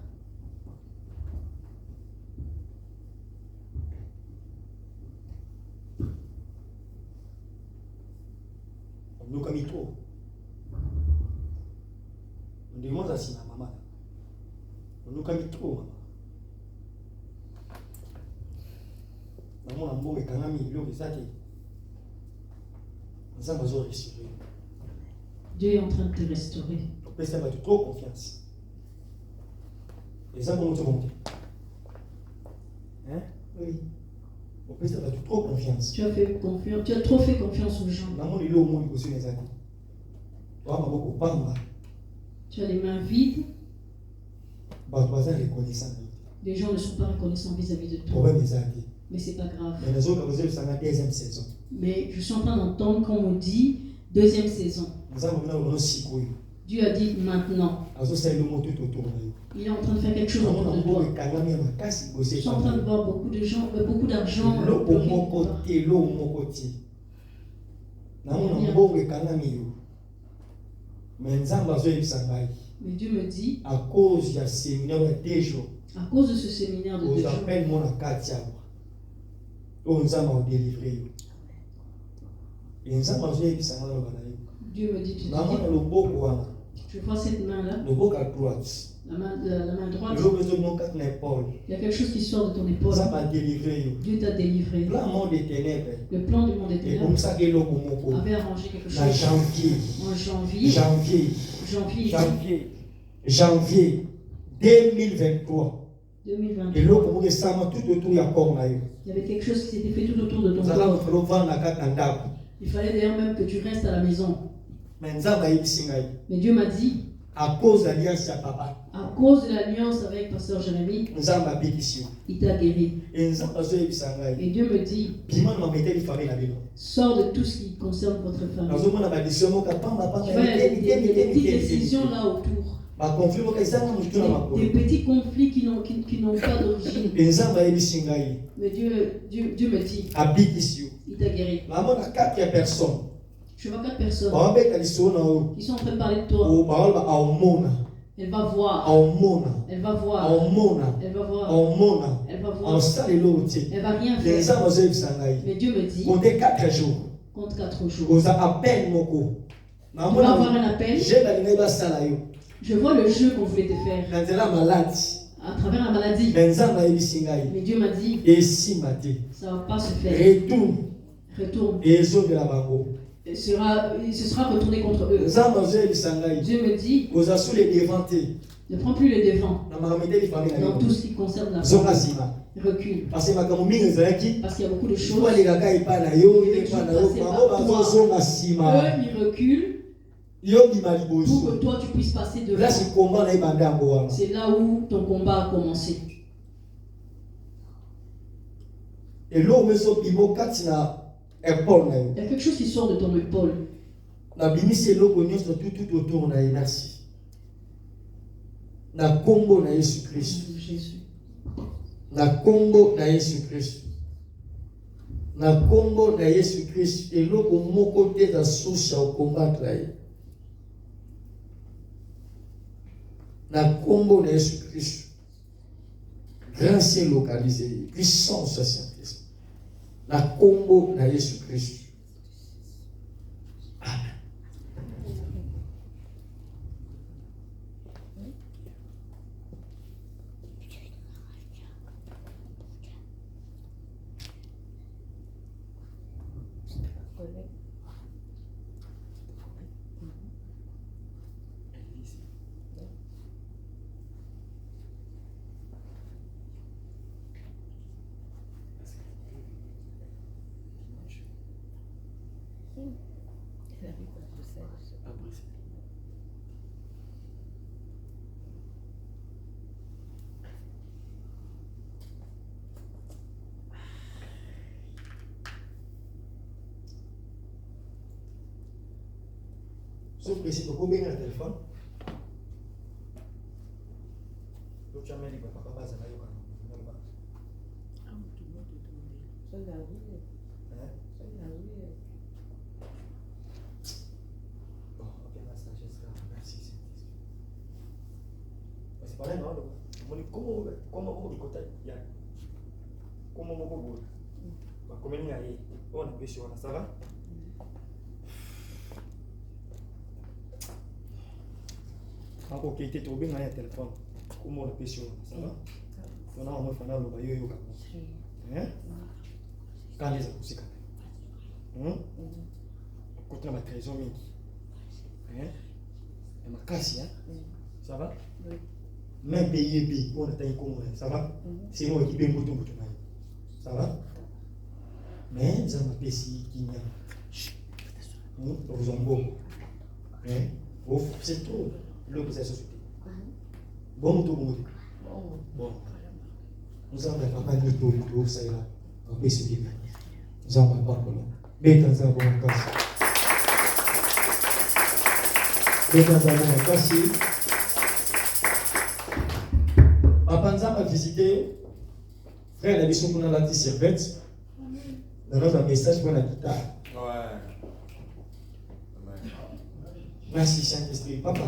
On demande à si maman. On nous calme trop. Maman a beau et quand même il y a ça. Nous avons besoin de restaurer. Dieu est en train de te restaurer. On peut se mettre trop confiance. Les hommes vont te monter. Hein? Oui. On peut se mettre trop confiance. Tu as trop fait confiance aux gens. Maman il est au monde pour les amis. Tu as les mains vides. Les gens ne sont pas reconnaissants vis-à-vis de toi. Mais c'est pas grave. Mais je suis en train d'entendre quand on dit deuxième saison. Dieu a dit maintenant. Il est en train de faire quelque chose autour de toi. Je suis en train de voir beaucoup de gens, beaucoup d'argent. Mais Dieu me dit, à cause de ce séminaire de 2 jours, Dieu me dit, je vois cette main-là, la main droite, il y a quelque chose qui sort de ton épaule. Dieu t'a délivré. Le plan du monde des ténèbres avait arrangé quelque chose en janvier 2023. Il y avait quelque chose qui s'était fait tout autour de ton corps. Il fallait d'ailleurs même que tu restes à la maison. Mais Dieu m'a dit, à cause de l'alliance à papa, à cause de l'alliance avec pasteur Jérémie, il t'a guéri. Et Dieu me dit, sors de tout ce qui concerne votre famille. Tu vois, il y a des petites décisions là autour. Des petits conflits qui n'ont pas d'origine. Mais Dieu me dit, il t'a guéri. Je vois 4 personnes qui sont en train de parler de toi. Elle va voir. Elle va voir. Elle va voir. Elle va voir. Elle va rien faire. Mais Dieu me dit, compte 4 jours. Compte 4 jours. Tu vas avoir un appel. Je vois le jeu qu'on voulait te faire. À travers la maladie. Mais Dieu m'a dit, ça ne va pas se faire. Retourne. Il se sera retourné contre eux. Dieu me dit, ne prends plus le devant dans tout ce qui concerne la famille. Recule. Parce qu'il y a beaucoup de choses. Eux, ils reculent pour que toi tu puisses passer devant. C'est là où ton combat a commencé. Et l'eau me sort pimo katina. Il y a quelque chose qui sort de ton épaule. Tout autour, merci. Na combo na Jésus Christ. Na combo na Jésus Christ. Na combo na Jésus Christ. Et l'eau au mon côté de source au combattre. Na combo na Jésus Christ. Grâce localisée. Puissance à Saint-Esprit. La combo de Jésus-Christ. Amen. Sauf que si tu as bien le téléphone, tu as mis le papa pas ça là. comment ça va? Ok, tu es tombé dans un téléphone. Comment on appelle ça? Ça va? On a un peu de yo. Hein? Quand les accouchés quand même. Quand on a trésor mingi. Hein? Et ma casse, hein? Ça va? Oui. Même pays, on a taillé comme ça va? C'est moi qui paye pour tout. Ça va? Mais ça m'a péci qui n'a. Vous en beaucoup. Hein? C'est trop. L'eau que c'est société. Bon, tout bon. Bon. Nous avons pas de tout le ça là. On peut se dire. Nous avons pas de problème. Mais dans un bon cas. Papa nous a visité. Frère, la mission qu'on a là, c'est bête. Dans notre message pour la guitare. Ouais. Merci Saint-Esprit. Papa.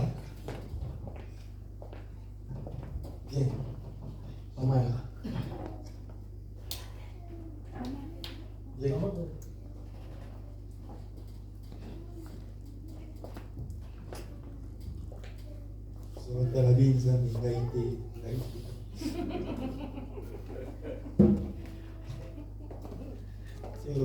Viens. Maman est là. Viens. C'est la vie, nous avons c'est le